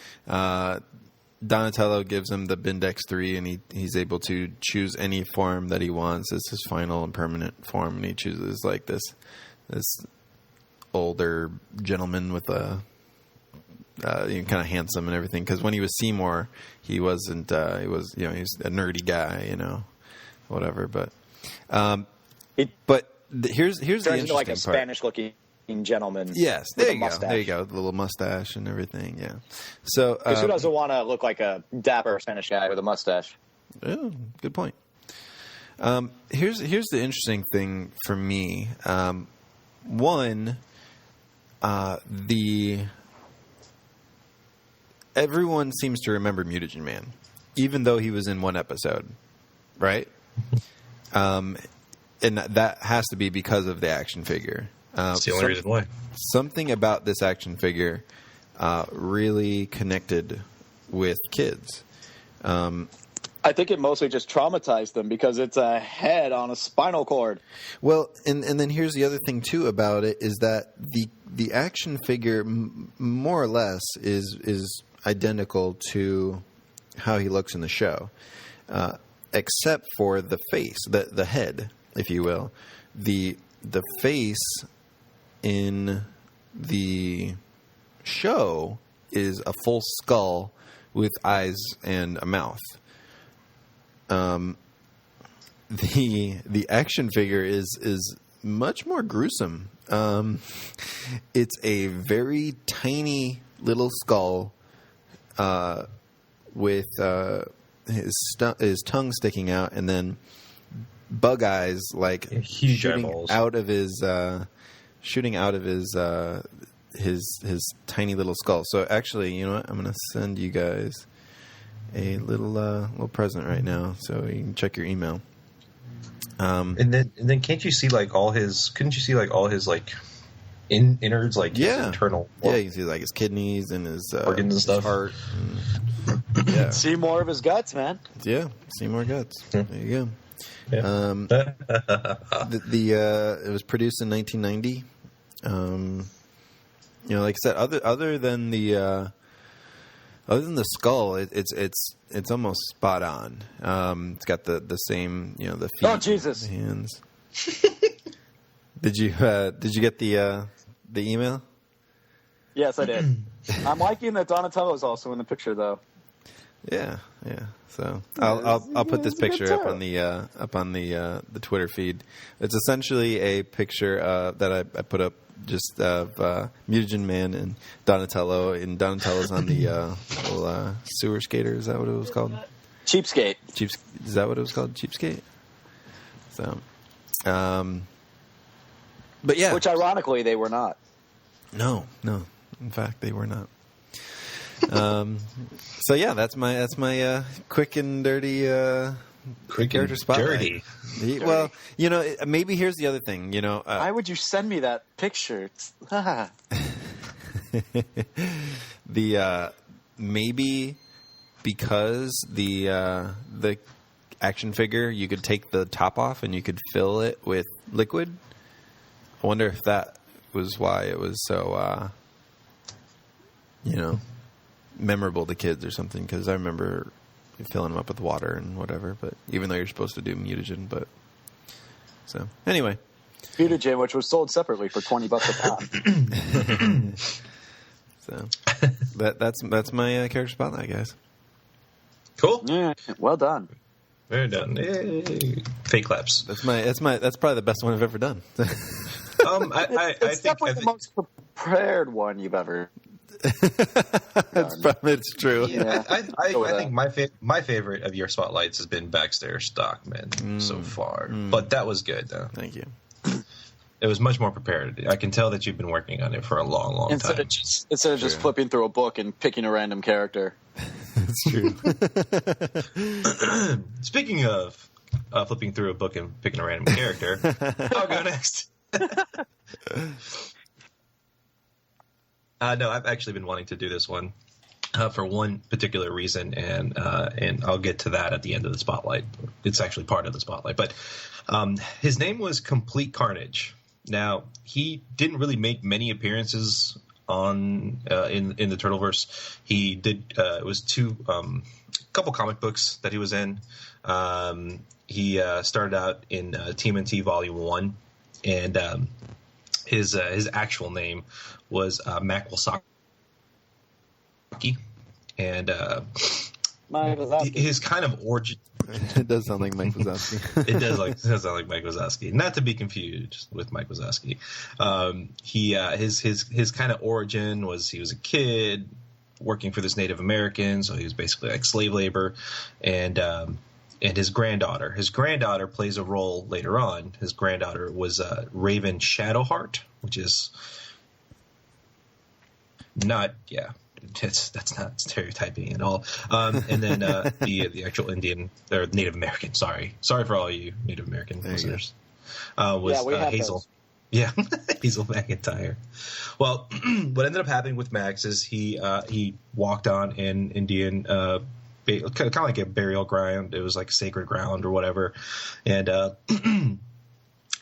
Donatello gives him the Bindex 3, and he's able to choose any form that he wants as his final and permanent form, and he chooses like this older gentleman with a kind of handsome and everything. Because when he was Seymour, he wasn't. He was he's a nerdy guy, whatever. But here's the interesting like a part. Spanish-looking gentleman. Yes, there you go. There you go. The little mustache and everything. Yeah. So, because who doesn't want to look like a dapper Spanish guy with a mustache? Oh, good point. Here's the interesting thing for me. Everyone seems to remember Mutagen Man, even though he was in one episode, right? And that has to be because of the action figure. That's the only reason why. Something about this action figure really connected with kids. I think it mostly just traumatized them because it's a head on a spinal cord. Well, and then here's the other thing too about it is that the action figure more or less is identical to how he looks in the show, except for the face, the head, if you will. The face in the show is a full skull with eyes and a mouth. The action figure is much more gruesome. It's a very tiny little skull with his tongue sticking out, and then bug eyes like huge shooting eyeballs out of his tiny little skull. So actually, you know what? I'm going to send you guys a little present right now, so you can check your email. And then can't you see like all his? Couldn't you see like all his like innards, like his internal? Yeah, you can see like his kidneys and his organs and stuff. Heart. And, see more of his guts, man. Yeah, see more guts. There you go. Yeah. It was produced in 1990. Like I said, other than the skull, it's almost spot on. It's got the same, the feet. Oh Jesus! The hands. Did you get the email? Yes, I did. I'm liking that Donatello's also in the picture, though. Yeah. So I'll put this picture up on the Twitter feed. It's essentially a picture that I put up just of Mutagen Man and Donatello, and Donatello's on the little sewer skater. Is that what it was called? Cheapskate. Is that what it was called? Cheapskate. So, but yeah, which ironically they were not. No. In fact, they were not. So yeah, that's my quick and dirty character spotlight. Dirty. Well, maybe here's the other thing. Why would you send me that picture? The maybe because the action figure, you could take the top off and you could fill it with liquid. I wonder if that was why it was so, memorable to kids or something. Because I remember filling them up with water and whatever. But even though you're supposed to do mutagen, but so anyway, mutagen, which was sold separately for $20 a pop. So that's my character spotlight, guys. Cool. Yeah, well done. Very done. Yay. Fake claps. That's probably the best one I've ever done. It's definitely the most prepared one you've ever done. It's true. Yeah, I think my favorite of your spotlights has been Backstairs Stockman so far. But that was good, though. Thank you. It was much more prepared. I can tell that you've been working on it for a long, long time. Instead of just flipping through a book and picking a random character. That's true. Speaking of flipping through a book and picking a random character, I'll go next. No, I've actually been wanting to do this one for one particular reason, and I'll get to that at the end of the spotlight. It's actually part of the spotlight, but his name was Complete Carnage. Now, he didn't really make many appearances on in the Turtleverse. He did it was couple comic books that he was in. He started out in TMNT Volume 1, and his actual name was Mac Wazowski, and his kind of origin. It does sound like Mike Wazowski. It does sound like Mike Wazowski. Not to be confused with Mike Wazowski. His kind of origin was he was a kid working for this Native American, so he was basically like slave labor, and his granddaughter. His granddaughter plays a role later on. His granddaughter was Raven Shadowheart, which is not that's not stereotyping at all. And then the actual Indian or Native American. Sorry for all you Native American listeners. Was Hazel. Those. Yeah, Hazel McIntyre. Well, what ended up happening with Max is he walked on an Indian kind of like a burial ground. It was like sacred ground or whatever, and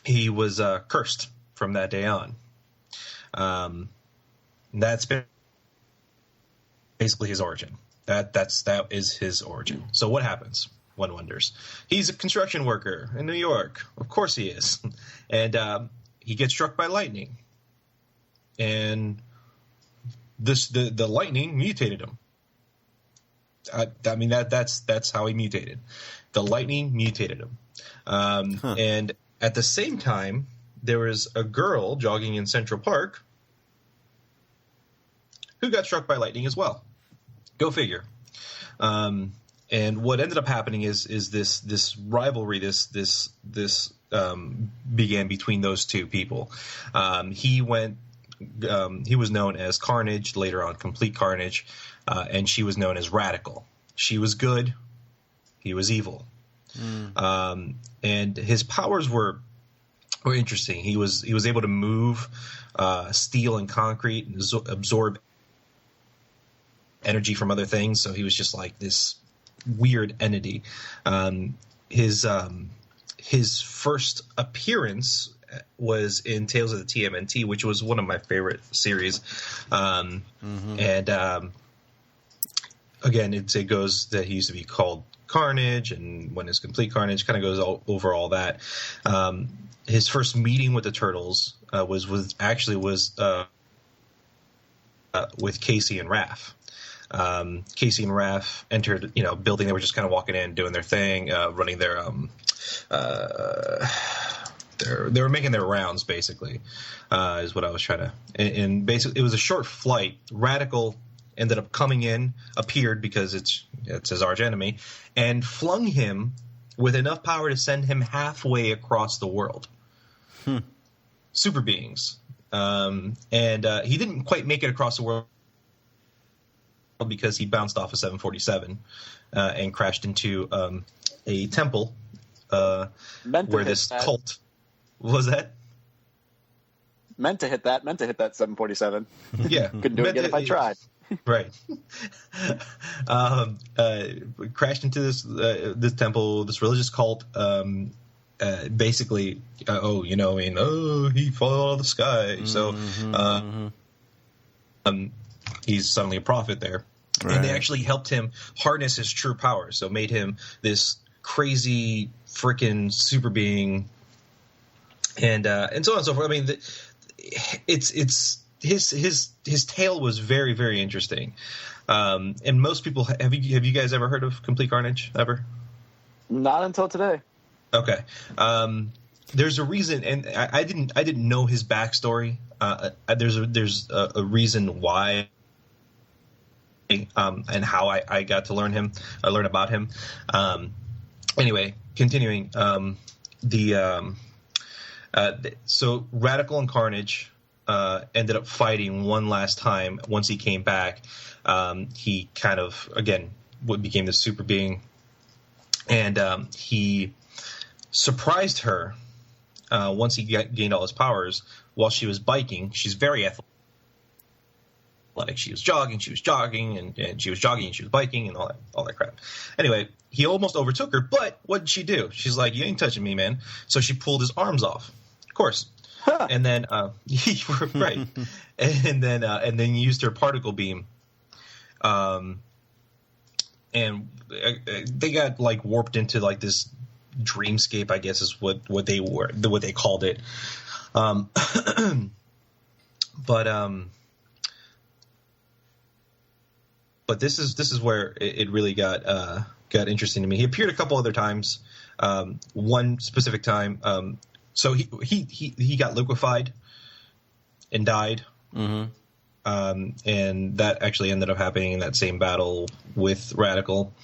he was cursed from that day on. That's been basically his origin. That is his origin. So what happens? One wonders. He's a construction worker in New York. Of course he is. And he gets struck by lightning. And the lightning mutated him. I mean that's how he mutated. The lightning mutated him. And at the same time, there was a girl jogging in Central Park who got struck by lightning as well. Go figure. And what ended up happening is this rivalry, this began between those two people. He was known as Carnage, later on Complete Carnage, and she was known as Radical. She was good, he was evil. And his powers were interesting. He was able to move steel and concrete and absorb energy from other things, so he was just like this weird entity. His first appearance was in Tales of the TMNT, which was one of my favorite series. And again, it goes that he used to be called Carnage, and when it's Complete Carnage, kind of goes over all that. His first meeting with the Turtles was with Casey and Raph. Casey and Raph entered, a building. They were just kind of walking in, doing their thing, running their they were making their rounds, basically, is what I was trying to. And basically, it was a short flight. Radical ended up coming in, appeared because it's his arch enemy, and flung him with enough power to send him halfway across the world. Super beings. And he didn't quite make it across the world because he bounced off a 747 and crashed into a temple where this cult. What was that? Meant to hit that 747. Yeah. Couldn't do it again if I tried. Right. Crashed into this temple, this religious cult. Basically, he fell out of the sky. So he's suddenly a prophet there. Right. And they actually helped him harness his true power. So made him this crazy freaking super being, and so on and so forth. I mean, it's his tale was very, very interesting. And most people have you guys ever heard of Complete Carnage ever? Not until today. Okay. There's a reason, and I didn't know his backstory. There's a reason why, and how I got to learn about him. Anyway, continuing. So Radical and Carnage ended up fighting one last time. Once he came back, he kind of again became the super being, and he surprised her once he gained all his powers while she was biking. She's very athletic. She was jogging, and she was jogging, and she was biking, and all that crap. Anyway, he almost overtook her, but what did she do? She's like, "You ain't touching me, man." So she pulled his arms off, of course, and then right, and then used her particle beam, and they got like warped into like this dreamscape, I guess is what they called it, but this is where it really got interesting to me. He appeared a couple other times. One specific time, so he got liquefied and died, and that actually ended up happening in that same battle with Radical.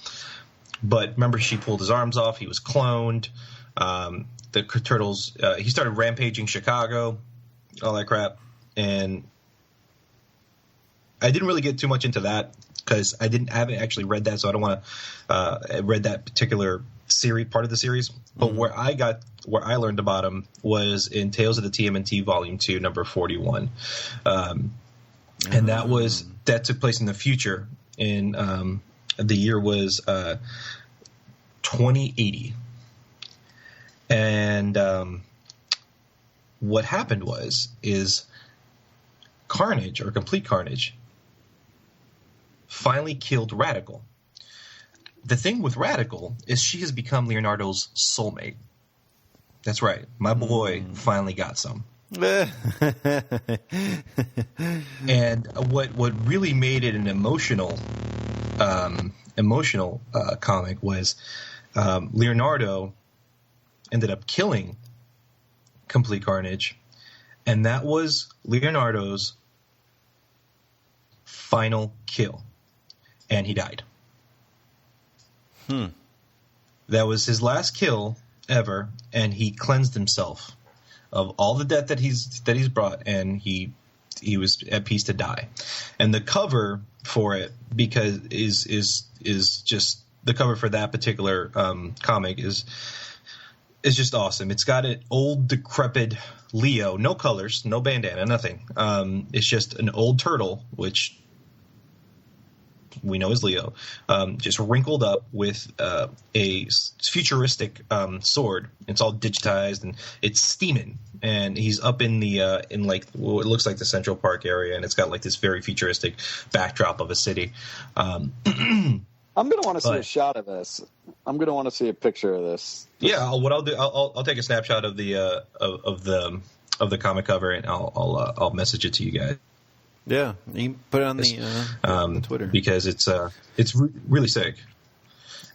But remember, she pulled his arms off. He was cloned. The Turtles. He started rampaging Chicago, all that crap, and I didn't really get too much into that because I haven't actually read that, so I don't want to read that particular part of the series. But where I learned about him was in Tales of the TMNT Volume 2, number 41, and that took place in the future. In the year was 2080, and what happened is Carnage, or Complete Carnage, finally killed Radical. The thing with Radical is she has become Leonardo's soulmate. That's right. My boy finally got some. And what really made it an emotional comic was Leonardo ended up killing Complete Carnage, and that was Leonardo's final kill, and he died. That was his last kill ever, and he cleansed himself of all the death that he's brought, and he was at peace to die. And the cover for it, because is just the cover for that particular comic is just awesome. It's got an old decrepit Leo, no colors, no bandana, nothing. It's just an old turtle, which we know as Leo, just wrinkled up with a futuristic sword. It's all digitized and it's steaming. And he's up in the in like what looks like the Central Park area, and it's got like this very futuristic backdrop of a city. I'm gonna want to see a shot of this. I'm gonna want to see a picture of this. Yeah, what I'll do, I'll take a snapshot of the comic cover, and I'll message it to you guys. Yeah, you can put it on the Twitter, because it's really sick.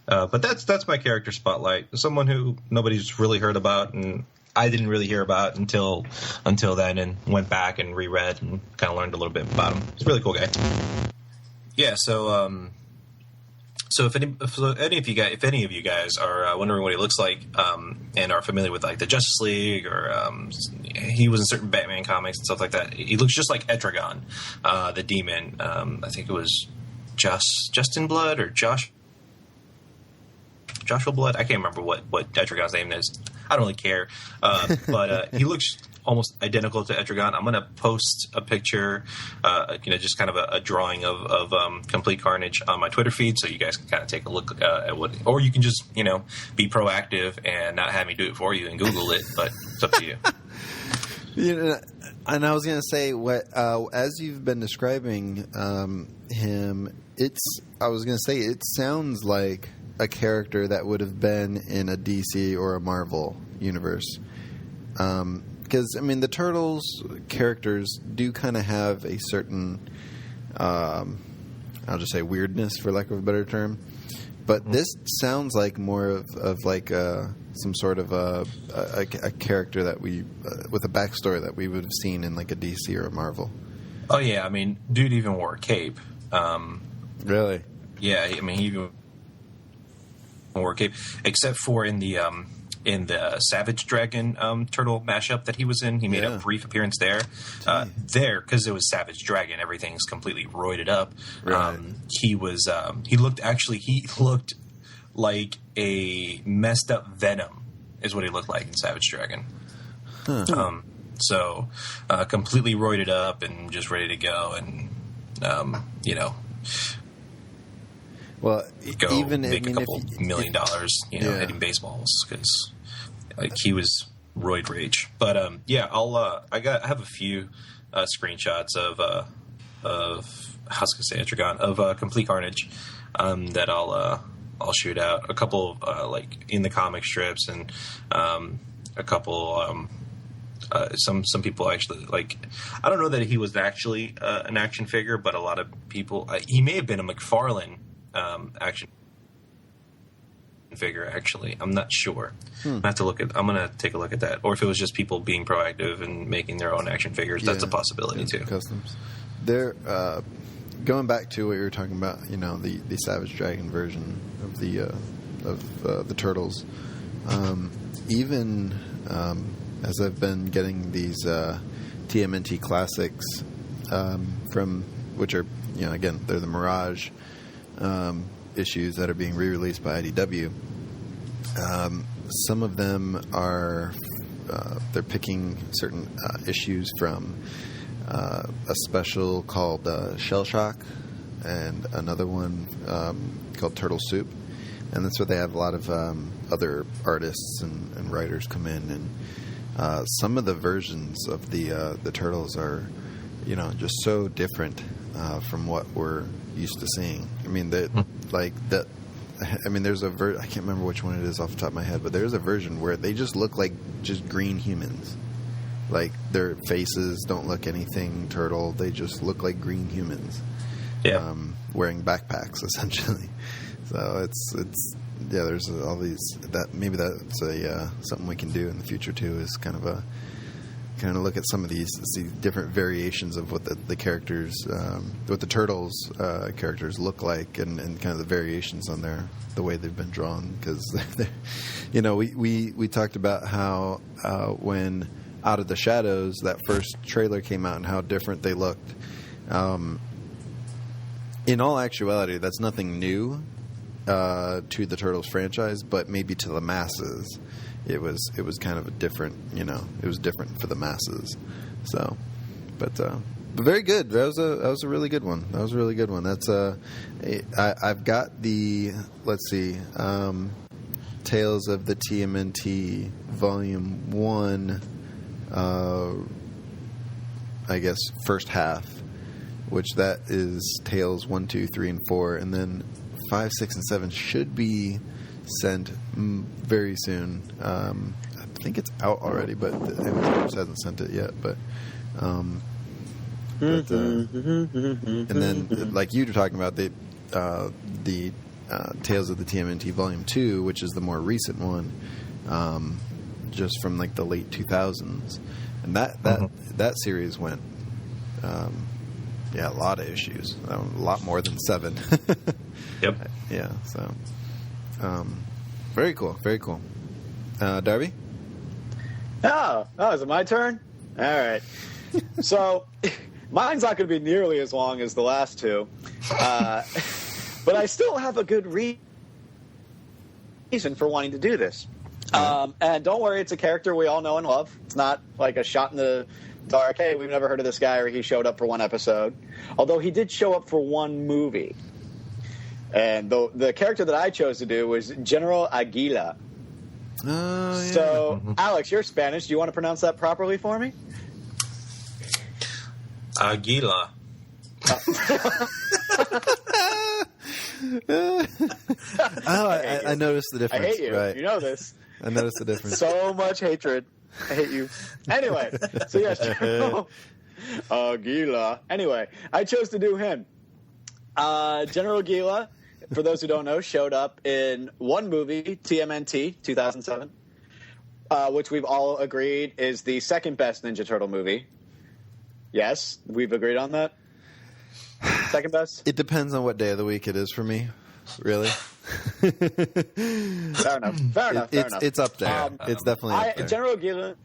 But that's my character spotlight. Someone who nobody's really heard about, and I didn't really hear about until then, and went back and reread and kind of learned a little bit about him. He's a really cool guy. Yeah. So if any of you guys are wondering what he looks like, and are familiar with like the Justice League, or he was in certain Batman comics and stuff like that, he looks just like Etrigan, the demon. I think it was Justin Blood or Josh. I'm Joshua Blood. I can't remember what Etrigan's name is. I don't really care. But he looks almost identical to Etrigan. I'm going to post a picture, just kind of a drawing of Complete Carnage on my Twitter feed, so you guys can kind of take a look at what, or you can just, be proactive and not have me do it for you and Google it, but it's up to you. And I was going to say, as you've been describing him, it sounds like a character that would have been in a DC or a Marvel universe. Because, the Turtles characters do kind of have a certain, I'll just say weirdness, for lack of a better term. But this sounds like more of like some sort of a character that we, with a backstory that we would have seen in like a DC or a Marvel. Oh, yeah. Dude even wore a cape. Really? Yeah, he even wore a cape, except for in the Savage Dragon turtle mashup that he was in. He made a brief appearance there. Because it was Savage Dragon, everything's completely roided up. Right. He looked like a messed up Venom is what he looked like in Savage Dragon. Huh. So completely roided up and just ready to go, and well, go even make a couple $1 million, hitting baseballs, because he was roid rage. But I have a few screenshots of I was gonna say Etrigan, of Complete Carnage that I'll shoot out. A couple like in the comic strips, and a couple. Some people actually, like, I don't know that he was actually an action figure, but a lot of people, he may have been a McFarlane action figure, actually. I'm not sure. I'm gonna take a look at that, or if it was just people being proactive and making their own action figures. That's a possibility too. Customs. They're going back to what you were talking about, the Savage Dragon version of the Turtles. Even as I've been getting these TMNT classics from, which are, again, they're the Mirage issues that are being re-released by IDW. Some of them are they're picking certain issues from a special called Shell Shock, and another one called Turtle Soup, and that's where they have a lot of other artists and writers come in, and some of the versions of the Turtles are, just so different from what we're used to seeing. There's a I can't remember which one it is off the top of my head, but there's a version where they just look like just green humans. Like, their faces don't look anything turtle. They just look like green humans. Yeah. Wearing backpacks, essentially. So it's there's all these, maybe that's something we can do in the future too, is kind of look at some of these, see different variations of what the characters, what the Turtles characters look like, and kind of the variations on the way they've been drawn. Because we talked about how when Out of the Shadows, that first trailer came out, and how different they looked. In all actuality, that's nothing new to the Turtles franchise, but maybe to the masses, it was kind of a different, it was different for the masses. So, but very good. That was a really good one. That was a really good one. That's I've got the, let's see, Tales of the TMNT Volume 1. I guess first half, which that is Tales 1, 2, 3, and 4, and then 5, 6, and 7 should be sent very soon. I think it's out already, but the Image Corps hasn't sent it yet. But and then, like you were talking about, the Tales of the TMNT Volume 2, which is the more recent one, just from like the late 2000s, and that series went, a lot of issues, a lot more than 7. Yep. Yeah. So, very cool. Very cool. Darby? Oh, is it my turn? All right. So, mine's not going to be nearly as long as the last two, but I still have a good read reason for wanting to do this. And don't worry, it's a character we all know and love. It's not like a shot in the dark, hey, we've never heard of this guy, or he showed up for one episode. Although he did show up for one movie. And the character that I chose to do was General Aguila. Oh, yeah. So, Alex, you're Spanish. Do you want to pronounce that properly for me? Aguila. I noticed the difference. I hate you. Right. You know this. I noticed the difference. So much hatred. I hate you. Anyway, so yes, General Aguila. Anyway, I chose to do him. General Aguila, for those who don't know, showed up in one movie, TMNT, 2007, which we've all agreed is the second best Ninja Turtle movie. Yes, we've agreed on that? Second best? It depends on what day of the week it is for me, really. Fair enough. It's up there. It's definitely up there. General Aguila.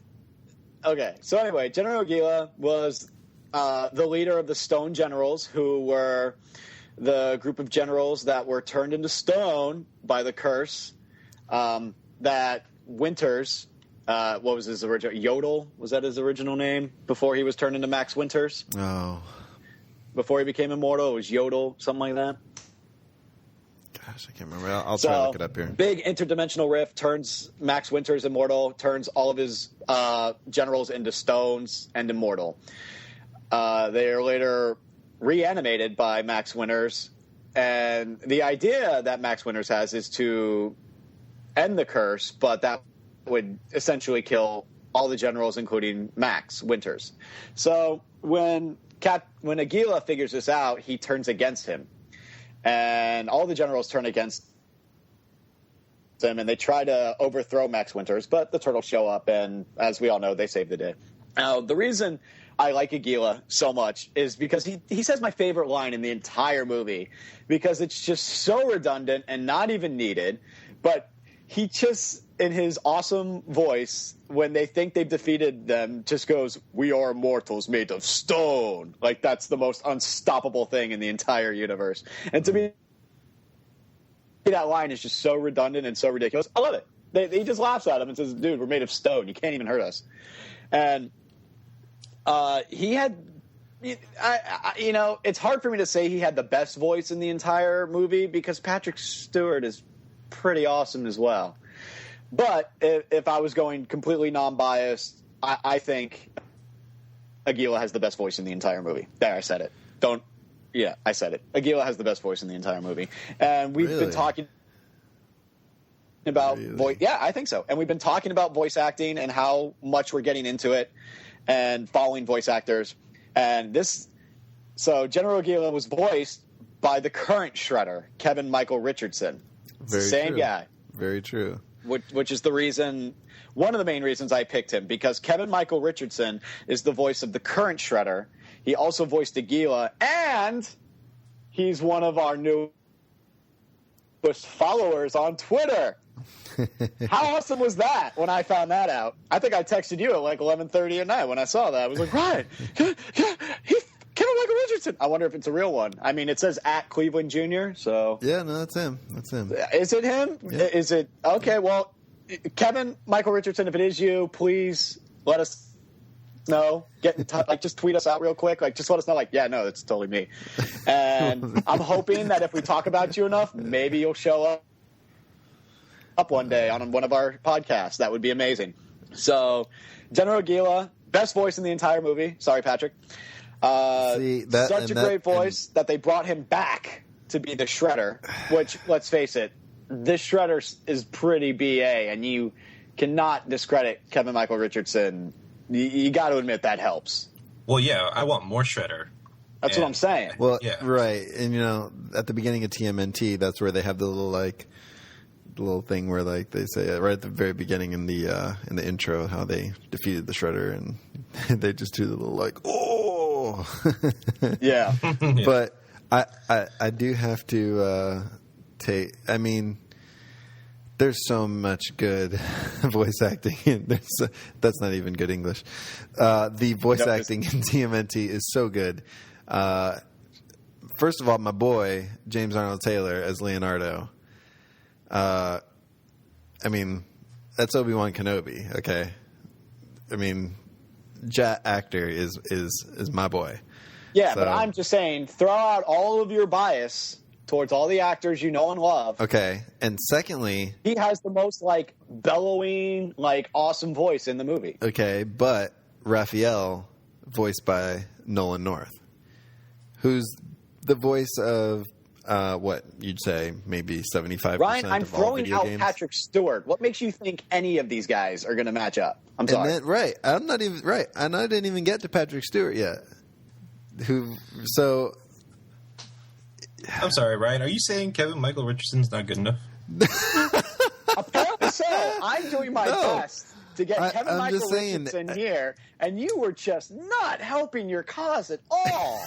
Okay, so anyway, General Aguila was the leader of the Stone Generals, who were the group of generals that were turned into stone by the curse that Winters, what was his original, Yodel, was that his original name before he was turned into Max Winters? Oh. Before he became immortal, it was Yodel, something like that. Gosh, I can't remember. I'll try to look it up here. Big interdimensional rift turns Max Winters immortal, turns all of his generals into stones and immortal. They are later reanimated by Max Winters, and the idea that Max Winters has is to end the curse, but that would essentially kill all the generals, including Max Winters. So when Aguila figures this out, he turns against him. And all the generals turn against him, and they try to overthrow Max Winters, but the Turtles show up, and as we all know, they save the day. Now, the reason I like Aguila so much is because he says my favorite line in the entire movie, because it's just so redundant and not even needed, but he just, in his awesome voice, when they think they've defeated them, just goes, "We are mortals made of stone." Like, that's the most unstoppable thing in the entire universe. And to me, that line is just so redundant and so ridiculous. I love it. He just laughs at him and says, "Dude, we're made of stone. You can't even hurt us." And he had, it's hard for me to say he had the best voice in the entire movie, because Patrick Stewart is pretty awesome as well. But if I was going completely non-biased, I think Aguila has the best voice in the entire movie. There, I said it. I said it. Aguila has the best voice in the entire movie. And we've been talking about voice. Yeah, I think so. And we've been talking about voice acting and how much we're getting into it and following voice actors. And so General Aguila was voiced by the current Shredder, Kevin Michael Richardson. Same guy. Very true. Which is one of the main reasons I picked him, because Kevin Michael Richardson is the voice of the current Shredder. He also voiced Aguila, and he's one of our newest followers on Twitter. How awesome was that when I found that out? I think I texted you at like 11:30 at night when I saw that. I was like, Ryan, Kevin Michael Richardson. I wonder if it's a real one. I mean, it says at Cleveland Jr., so... Yeah, no, that's him. Is it him? Yeah. Is it... Okay, well, Kevin Michael Richardson, if it is you, please let us know. Get in touch. Like, just tweet us out real quick. Like, just let us know, like, yeah, no, it's totally me. And I'm hoping that if we talk about you enough, maybe you'll show up one day on one of our podcasts. That would be amazing. So, General Aguila, best voice in the entire movie. Sorry, Patrick. Such a great voice that they brought him back to be the Shredder, which, let's face it, this Shredder is pretty BA, and you cannot discredit Kevin Michael Richardson. You got to admit that helps. Well, yeah, I want more Shredder. That's what I'm saying. Well, yeah. Right. And, at the beginning of TMNT, that's where they have the little thing where, like, they say right at the very beginning in the intro how they defeated the Shredder, and they just do the little, like, oh! Yeah. But I do have to there's so much good voice acting in that's not even good English. The voice acting in TMNT is so good. First of all, my boy James Arnold Taylor as Leonardo. I mean, that's Obi-Wan Kenobi, okay? I mean, that actor is my boy. Yeah, so, but I'm just saying, throw out all of your bias towards all the actors you know and love. Okay, and secondly, he has the most like bellowing, like awesome voice in the movie. Okay, but Raphael, voiced by Nolan North, who's the voice of what you'd say maybe 75%. Ryan, I'm of all throwing video out games. Patrick Stewart. What makes you think any of these guys are going to match up? I'm sorry. And then, right, I'm not even right, and I didn't even get to Patrick Stewart yet. So. I'm sorry, Ryan. Are you saying Kevin Michael Richardson's not good enough? Apparently so. I'm doing my best to get Kevin Michael Richardson here, and you were just not helping your cause at all.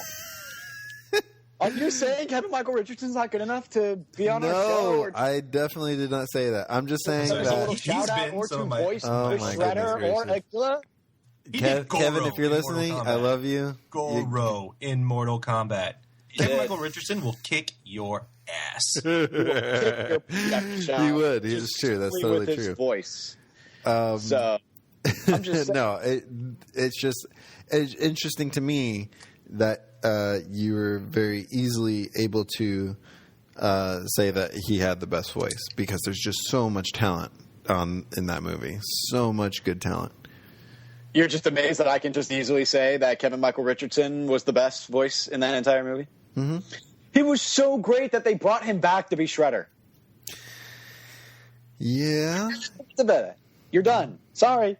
Are you saying Kevin Michael Richardson's not good enough to be on our show? No, I definitely did not say that. I'm just saying that. A little shout out or to voice Shredder or Aquila? Kevin, if you're listening, I love you. Goro in Mortal Kombat. Kevin Michael Richardson will kick your ass. He would. It's true. That's totally with true. His voice. So I'm just saying. No. It's interesting to me that you were very easily able to say that he had the best voice because there's just so much talent in that movie. So much good talent. You're just amazed that I can just easily say that Kevin Michael Richardson was the best voice in that entire movie? Mm-hmm. He was so great that they brought him back to be Shredder. Yeah. You're done. Sorry.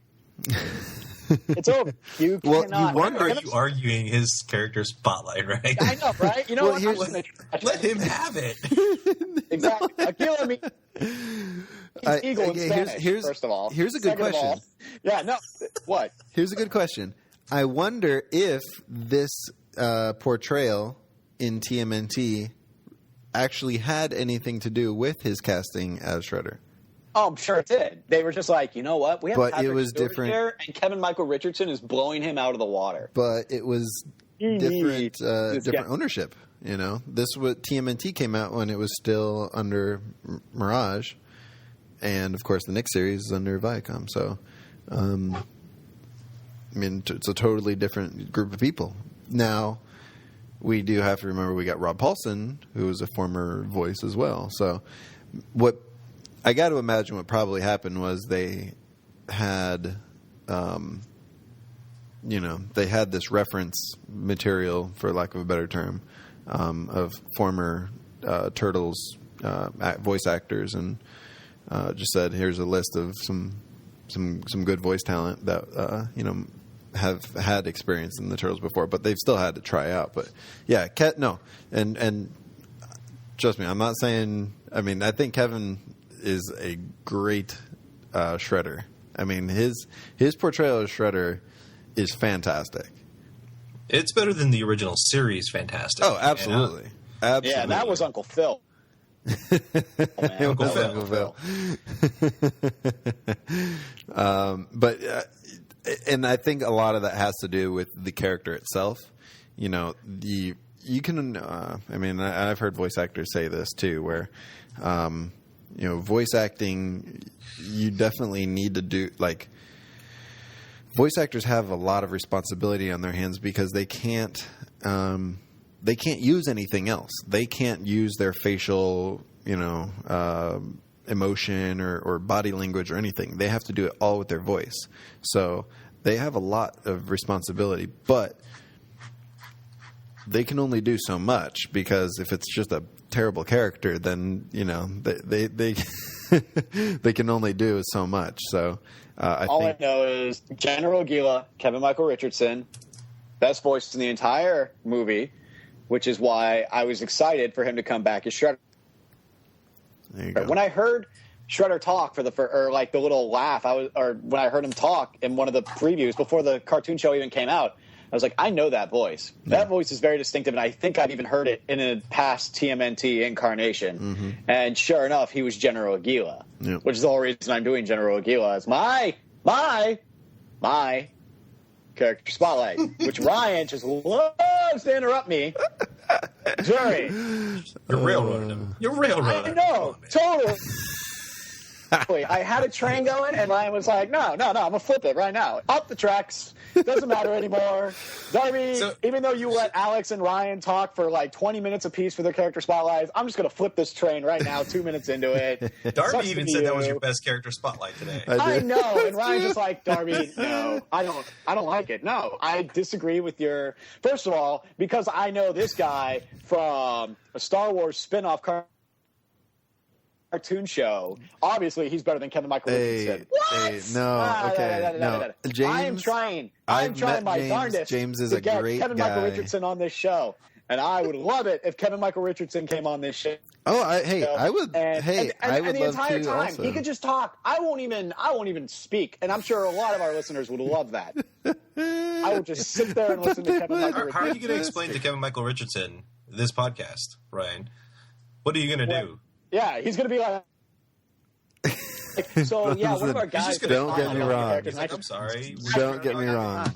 It's over. You cannot. Are you arguing his character spotlight, right? I know, right? You know what? Let him have it. Exactly. Aquila, he's eagle in Spanish, first of all. Here's a good question. What? Here's a good question. I wonder if this portrayal in TMNT actually had anything to do with his casting as Shredder. Oh, I'm sure it did. They were just like, you know what? We have Patrick Stewart different here, and Kevin Michael Richardson is blowing him out of the water. But it was different ownership. You know, this was TMNT came out when it was still under Mirage, and of course the next series is under Viacom. So, I mean, it's a totally different group of people. Now, we do have to remember we got Rob Paulson, who was a former voice as well. So, what I got to imagine what probably happened was they had, they had this reference material, for lack of a better term, of former Turtles voice actors, and just said, "Here's a list of some good voice talent that have had experience in the Turtles before, but they've still had to try out." But yeah, and trust me, I'm not saying. I mean, I think Kevin is a great Shredder. I mean, his portrayal of Shredder is fantastic. It's better than the original series. Fantastic. Oh, absolutely. Absolutely. Yeah, that was Uncle Phil. Uncle Phil. But and I think a lot of that has to do with the character itself. You know, you can. I mean, I've heard voice actors say this too, where voice acting, you definitely need to do like. Voice actors have a lot of responsibility on their hands because they can't use anything else. They can't use their facial, emotion or body language or anything. They have to do it all with their voice. So they have a lot of responsibility, but they can only do so much because if it's just a terrible character, then they they can only do so much. So. I know is General Aguila, Kevin Michael Richardson, best voice in the entire movie, which is why I was excited for him to come back as Shredder. There you go. When I heard Shredder talk the little laugh, when I heard him talk in one of the previews before the cartoon show even came out, I was like, I know that voice. Yeah. That voice is very distinctive, and I think I've even heard it in a past TMNT incarnation. Mm-hmm. And sure enough, he was General Aguila, which is the whole reason I'm doing General Aguila as my character spotlight, which Ryan just loves to interrupt me. Jerry. You're railroading him. I know, totally. I had a train going, and Ryan was like, no, I'm going to flip it right now. Up the tracks. Doesn't matter anymore. Darby, even though you let Alex and Ryan talk for like 20 minutes apiece for their character spotlights, I'm just going to flip this train right now, 2 minutes into it. Darby even said that was your best character spotlight today. I know, and Ryan's just like, Darby, no, I don't like it. No, I disagree with your... First of all, because I know this guy from a Star Wars spin-off cartoon show. Obviously, he's better than Kevin Michael Richardson. What? No. James, I'm trying my darndest James is to a get great Kevin guy. Michael Richardson on this show. And I would love it if Kevin Michael Richardson came on this show. Oh, I would. And the love entire to time also. he could just talk. I won't even speak, and I'm sure a lot of our listeners would love that. I would just sit there and listen to Kevin Michael Richardson. How are you going to explain to Kevin Michael Richardson this podcast, Ryan? What are you going to do? Yeah, he's going to be like. So yeah, one of our guys. Don't get me wrong. I'm sorry. Don't get me wrong.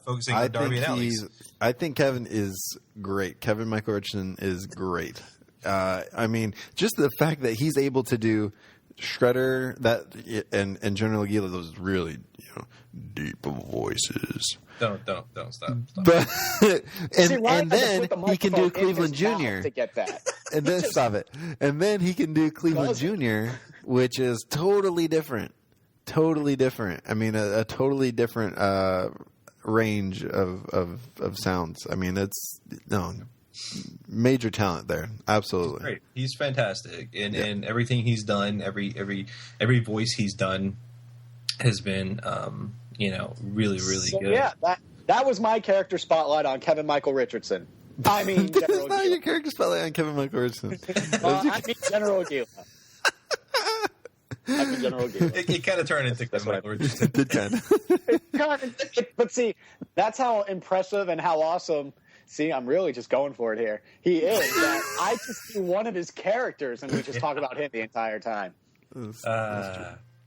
Focusing on Darby and Alex. I think Kevin is great. Kevin Michael Richardson is great. I mean, just the fact that he's able to do Shredder and General Gila, those really deep voices. Don't stop. But and then he can do Cleveland Jr. to get that. And then stop it. And then he can do Cleveland Jr., which is totally different. Totally different. I mean, a totally different range of sounds. I mean, it's major talent there. Absolutely. Great. He's fantastic. And everything he's done, every voice he's done has been really, really good. Yeah, that was my character spotlight on Kevin Michael Richardson. I mean, That's General not Gila. your character spotlight on Kevin Michael Richardson. I mean, General Gila. General Gila. It kind of turned into Kevin Michael Richardson. It did kind of. But see, that's how impressive and how awesome. See, I'm really just going for it here. He is. That I just do one of his characters, and we just talk about him the entire time.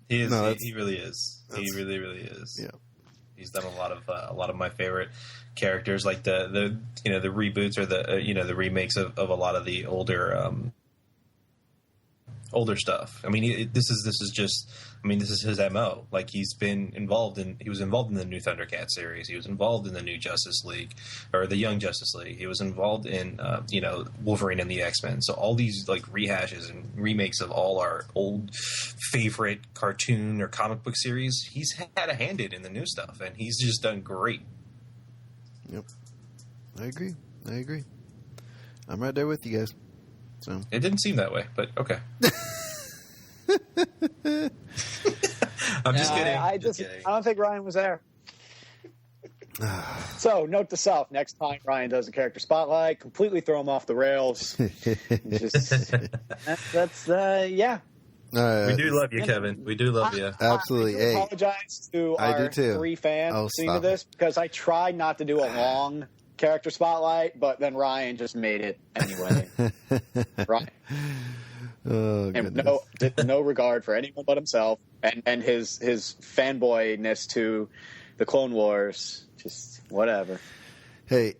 He is. He really is. He really, really is. Yeah. He's done a lot of my favorite characters, like the reboots or the remakes of a lot of the older stuff. I mean, this is his MO. Like he was involved in the new Thundercat series. He was involved in the new Justice League or the Young Justice League. He was involved in Wolverine and the X-Men. So all these like rehashes and remakes of all our old favorite cartoon or comic book series, he's had a hand in the new stuff, and he's just done great. Yep, I agree. I'm right there with you guys. So it didn't seem that way, but okay. I'm just kidding. I don't think Ryan was there. So, note to self: next time Ryan does a character spotlight, completely throw him off the rails. Yeah. We do love you, Kevin. We do love you. Absolutely. I apologize to our 3 fans listening to this because I tried not to do a long character spotlight, but then Ryan just made it anyway. Ryan. Oh, and no regard for anyone but himself and his fanboyness to the Clone Wars. Just whatever. Hey,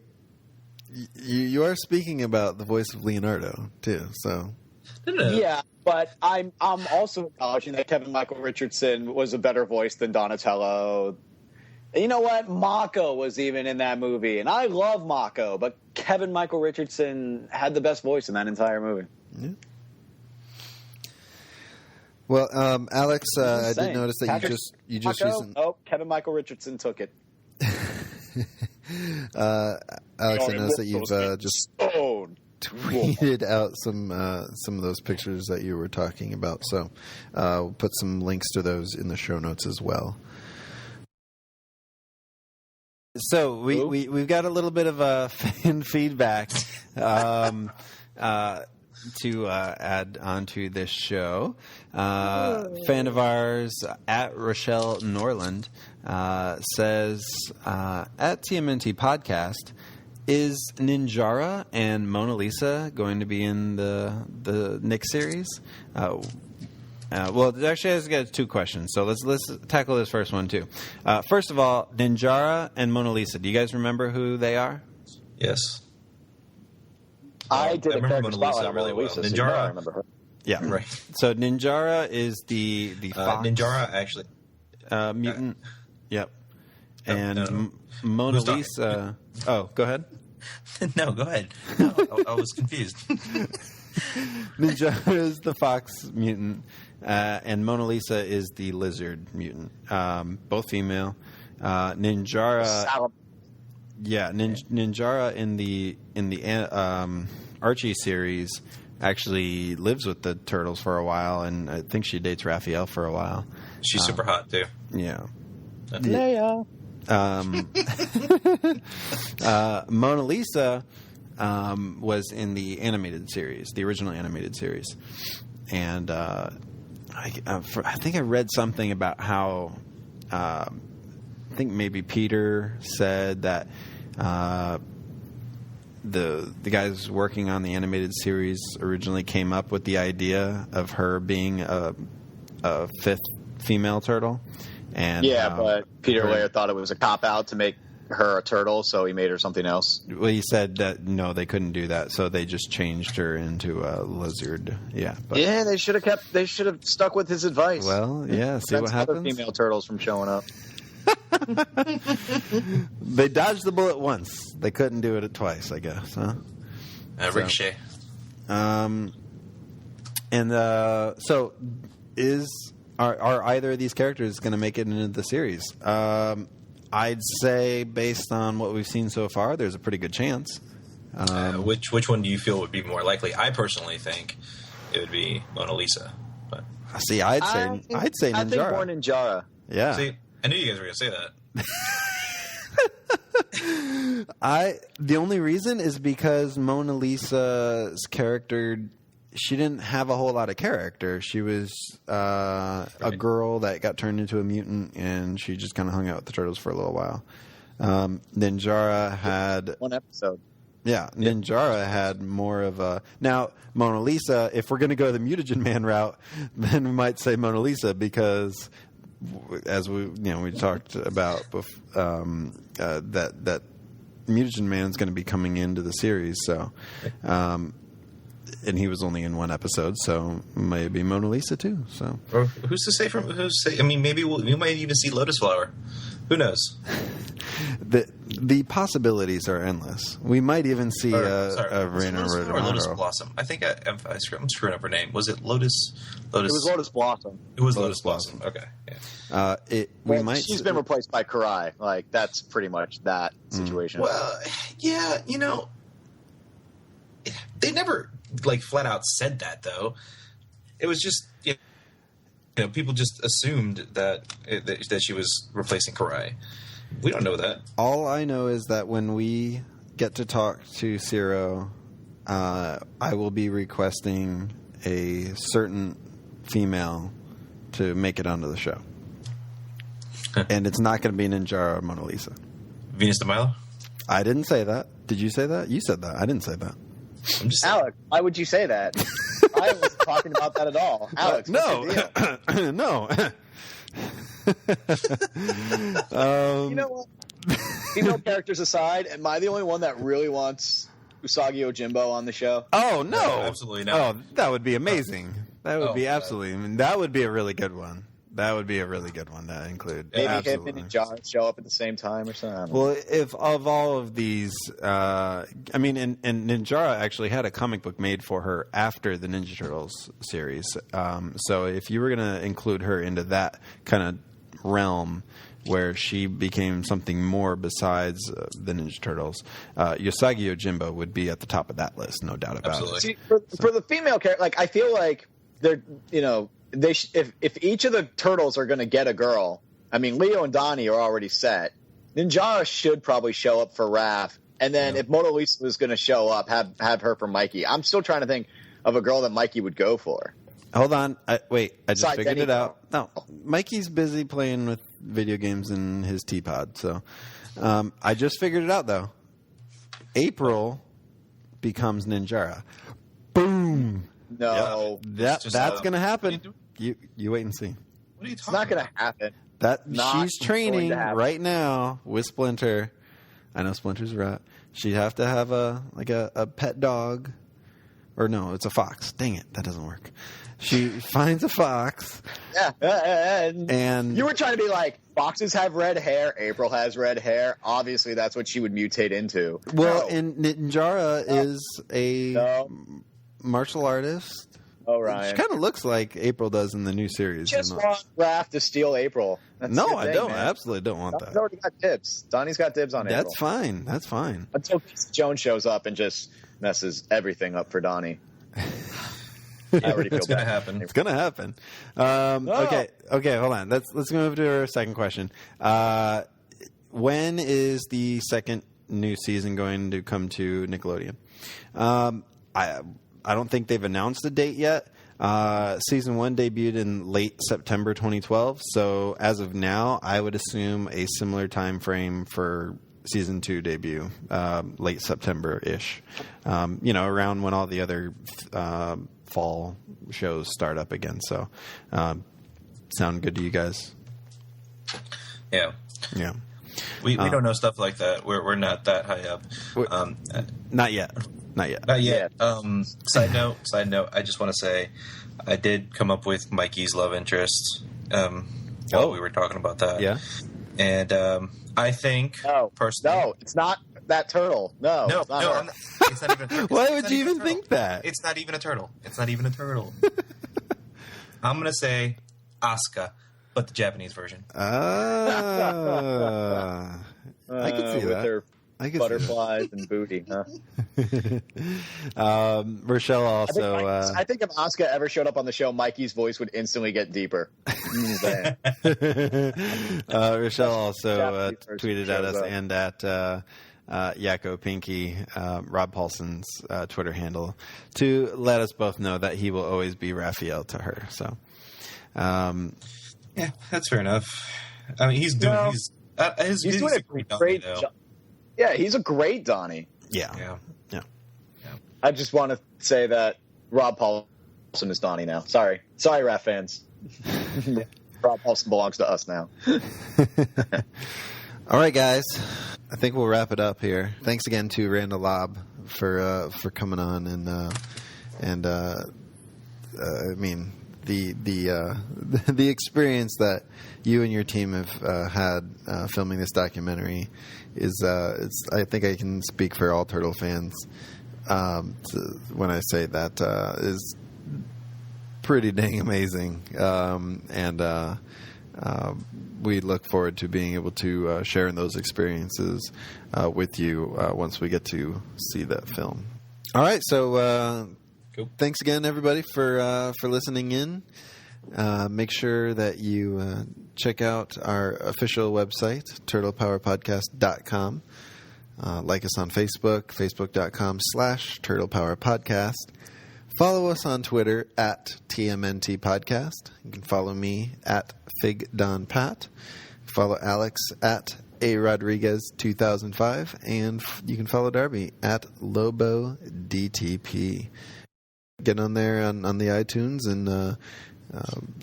you are speaking about the voice of Leonardo too, so yeah. But I'm also acknowledging that Kevin Michael Richardson was a better voice than Donatello. You know what? Mako was even in that movie, and I love Mako, but Kevin Michael Richardson had the best voice in that entire movie. Yeah. Well, Alex, I did notice that you just recently. Oh, Kevin Michael Richardson took it. Alex, I noticed that you've just tweeted out some of those pictures that you were talking about. So we'll put some links to those in the show notes as well. So we've got a little bit of fan feedback to add onto this show. Fan of ours at Rochelle Norland says at TMNT Podcast, is Ninjara and Mona Lisa going to be in the Nick series? Well, actually, I've got 2 questions, so let's tackle this first one too. First of all, Ninjara and Mona Lisa. Do you guys remember who they are? Yes. I did a remember character Mona Lisa spotlight on really Mona Lisa. well. So Ninjara, I remember her. Yeah. Right. So Ninjara is the fox. Ninjara actually. Mutant. Yep. No, And Mona Lisa. Oh, go ahead. No, go ahead. No, I was confused. Ninjara is the fox mutant, and Mona Lisa is the lizard mutant. Both female. Ninjara. Yeah, Ninjara in the Archie series actually lives with the turtles for a while, and I think she dates Raphael for a while. She's super hot too. Yeah. Leia. Mona Lisa was in the animated series, the original animated series, and I think I read something about how I think maybe Peter said that the guys working on the animated series originally came up with the idea of her being a fifth female turtle. And but Peter Laird thought it was a cop-out to make her a turtle, so he made her something else. Well, he said that, no, they couldn't do that, so they just changed her into a lizard. Yeah. But, yeah, they should have stuck with his advice. Well, yeah, see what happens? Other female turtles from showing up. They dodged the bullet once. They couldn't do it twice, I guess, huh? Ricochet. So are either of these characters going to make it into the series? I'd say, based on what we've seen so far, there's a pretty good chance. Which one do you feel would be more likely? I personally think it would be Mona Lisa. But see, I'd say Ninjara. I think more Ninjara. Yeah. See, I knew you guys were going to say that. The only reason is because Mona Lisa's character, she didn't have a whole lot of character. She was a girl that got turned into a mutant, and she just kind of hung out with the turtles for a little while. Ninjara had one episode. Yeah, Ninjara had more of a... Now, Mona Lisa, if we're going to go the Mutagen Man route, then we might say Mona Lisa because, as we talked about, that Mutagen Man's going to be coming into the series, so... and he was only in one episode, so maybe Mona Lisa too. So, or who's to say? I mean, maybe we might even see Lotus Flower. Who knows? The possibilities are endless. We might even see a Rainer or Lotus Blossom. I think I'm screwing up her name. Was it Lotus? It was Lotus Blossom. It was Lotus Blossom. Okay. Yeah. She's been replaced by Karai. Like that's pretty much that situation. Well, yeah, they never flat out said that though. It was just people just assumed that she was replacing Karai. We don't know that. All I know is that when we get to talk to Zero, I will be requesting a certain female to make it onto the show. And it's not going to be Ninjara or Mona Lisa. Venus de Milo? I didn't say that. Did you say that? You said that. I didn't say that. I'm just Alex, why would you say that? I wasn't talking about that at all. Alex, no. No. You know what? Female characters aside, am I the only one that really wants Usagi Yojimbo on the show? Oh, no. Absolutely not. Oh, that would be amazing. That would be absolutely... I mean, that would be a really good one. That would be a really good one to include. Maybe him and John show up at the same time or something. Well, if of all of these, and Ninjara actually had a comic book made for her after the Ninja Turtles series. So if you were going to include her into that kind of realm where she became something more besides the Ninja Turtles, Usagi Yojimbo would be at the top of that list, no doubt about it. See, for the female character, I feel like they're, if each of the turtles are going to get a girl, I mean, Leo and Donnie are already set. Ninjara should probably show up for Raph, and then if Mona Lisa was going to show up, have her for Mikey. I'm still trying to think of a girl that Mikey would go for. Hold on, I just figured it out. No, Mikey's busy playing with video games in his teapot, so I just figured it out though. April becomes Ninjara. Boom. No, that's going to happen. You wait and see. What are you talking about? It's not going to happen. She's training right now with Splinter. I know Splinter's a rat. She'd have to have a pet dog Or no, it's a fox. Dang it, that doesn't work. She finds a fox. Yeah, and you were trying to be like, foxes have red hair. April has red hair. Obviously, that's what she would mutate into. Well, and Ninjara is a martial artist. Oh, Ryan. She kind of looks like April does in the new series. Just want Raph to steal April. That's no, thing, I don't. Man. I absolutely don't want Donnie's that. already got dibs. Donnie's got dibs on April. That's fine. That's fine. Until Jones shows up and just messes everything up for Donnie. I already feel it's going to happen. It's going to happen. Okay, hold on. Let's move to our second question. When is the second new season going to come to Nickelodeon? I don't think they've announced a date yet. Season 1 debuted in late September 2012. So as of now, I would assume a similar time frame for Season 2 debut, late September-ish. Around when all the other fall shows start up again. So sound good to you guys? Yeah. Yeah. We don't know stuff like that. We're not that high up. Not yet. Not yet. Side note. I just want to say, I did come up with Mikey's love interest while we were talking about that. Yeah. And I think personally, no, it's not that turtle. No, it's not her. It's not even a turtle. Why would you even think that? It's not even a turtle. I'm gonna say Asuka, but the Japanese version. I can see with that. Her butterflies and booty, huh? Rochelle also. I think if Asuka ever showed up on the show, Mikey's voice would instantly get deeper. Rochelle also tweeted at us and at Yakko Pinky, Rob Paulson's Twitter handle, to let us both know that he will always be Raphael to her. So, yeah, that's fair enough. I mean, he's doing a great job. Yeah, he's a great Donnie. Yeah. I just want to say that Rob Paulson is Donnie now. Sorry, Raph fans. Rob Paulson belongs to us now. All right, guys. I think we'll wrap it up here. Thanks again to Randall Lobb for coming on and I mean the experience that you and your team have had filming this documentary is I think I can speak for all Turtle fans when I say that is pretty dang amazing, and we look forward to being able to share in those experiences with you once we get to see that film. All right, so cool. Thanks again, everybody, for listening in. Make sure that you check out our official website, TurtlePowerPodcast.com. Like us on Facebook, Facebook.com/TurtlePowerPodcast. Follow us on Twitter at TMNT Podcast. You can follow me at FigDonPat. Follow Alex at ARodriguez2005. And you can follow Darby at LoboDTP. Get on there on the iTunes and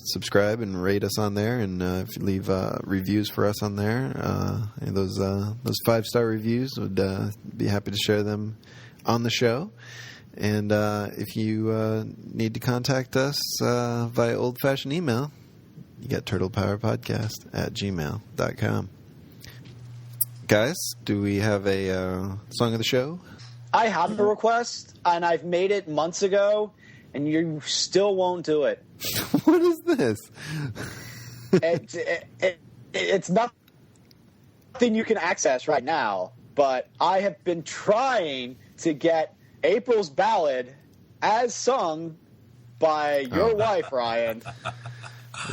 subscribe and rate us on there. And if you leave reviews for us on there, those 5-star reviews, would be happy to share them on the show. And if you need to contact us via old-fashioned email, you got TurtlePowerPodcast@gmail.com. Guys, do we have a song of the show? I have a request, and I've made it months ago, and you still won't do it. What is this? It's nothing you can access right now, but I have been trying to get April's Ballad as sung by your wife, Ryan.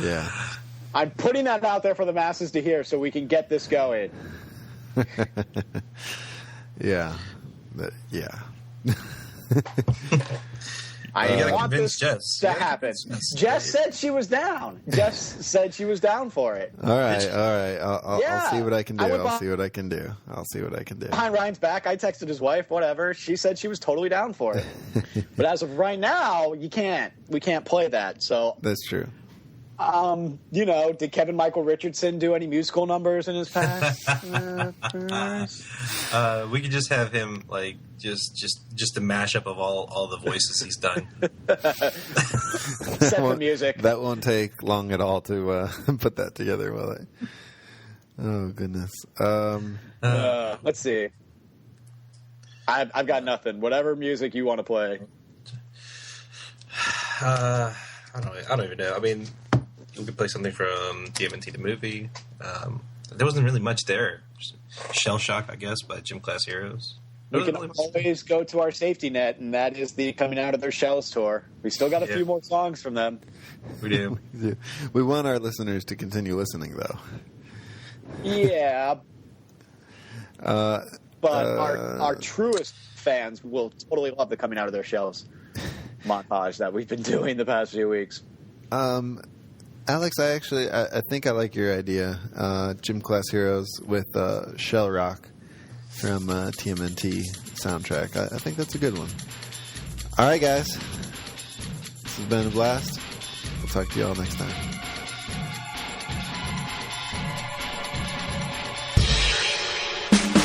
Yeah. I'm putting that out there for the masses to hear so we can get this going. Yeah. I want this to happen. Jess said she was down. Jess said she was down for it. All right. I'll see what I can do. I'll see what I can do. Behind Ryan's back, I texted his wife, whatever. She said she was totally down for it. But as of right now, you can't. We can't play that. So that's true. Did Kevin Michael Richardson do any musical numbers in his past? We could just have him like just a mashup of all the voices he's done. Set the music. That won't take long at all to put that together, will it? Oh goodness. Let's see. I've got nothing. Whatever music you want to play. I don't even know. I mean, we could play something from TMNT the movie. There wasn't really much there. Just Shell Shock, I guess, by Gym Class Heroes. We can always go to our safety net, and that is the Coming Out of Their Shells tour. We still got a few more songs from them. We do. We want our listeners to continue listening, though. Yeah. But our truest fans will totally love the Coming Out of Their Shells montage that we've been doing the past few weeks. Alex, I think I like your idea. Gym Class Heroes with Shell Rock from TMNT soundtrack. I think that's a good one. All right, guys. This has been a blast. We'll talk to you all next time.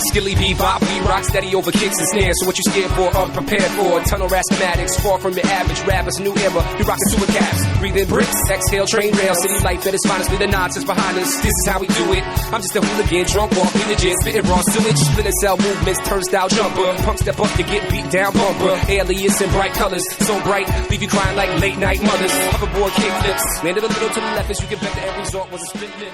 Skilly bebop, we rock steady over kicks and snares. So what you scared for, unprepared for. Tunnel rat schematics, far from your average rappers. New era, we rockin' sewer caps. Breathing bricks, exhale, train rail. City life at its finest, leave the nonsense behind us. This is how we do it. I'm just a hooligan, drunk, walking legit. Spitting raw sewage, split cell movements, turnstile jumper. Punk step up to get beat down bumper. Alias in bright colors, so bright, leave you crying like late night mothers. Hoverboard kick flips, landed a little to the left as you can bet the end result was a split lip.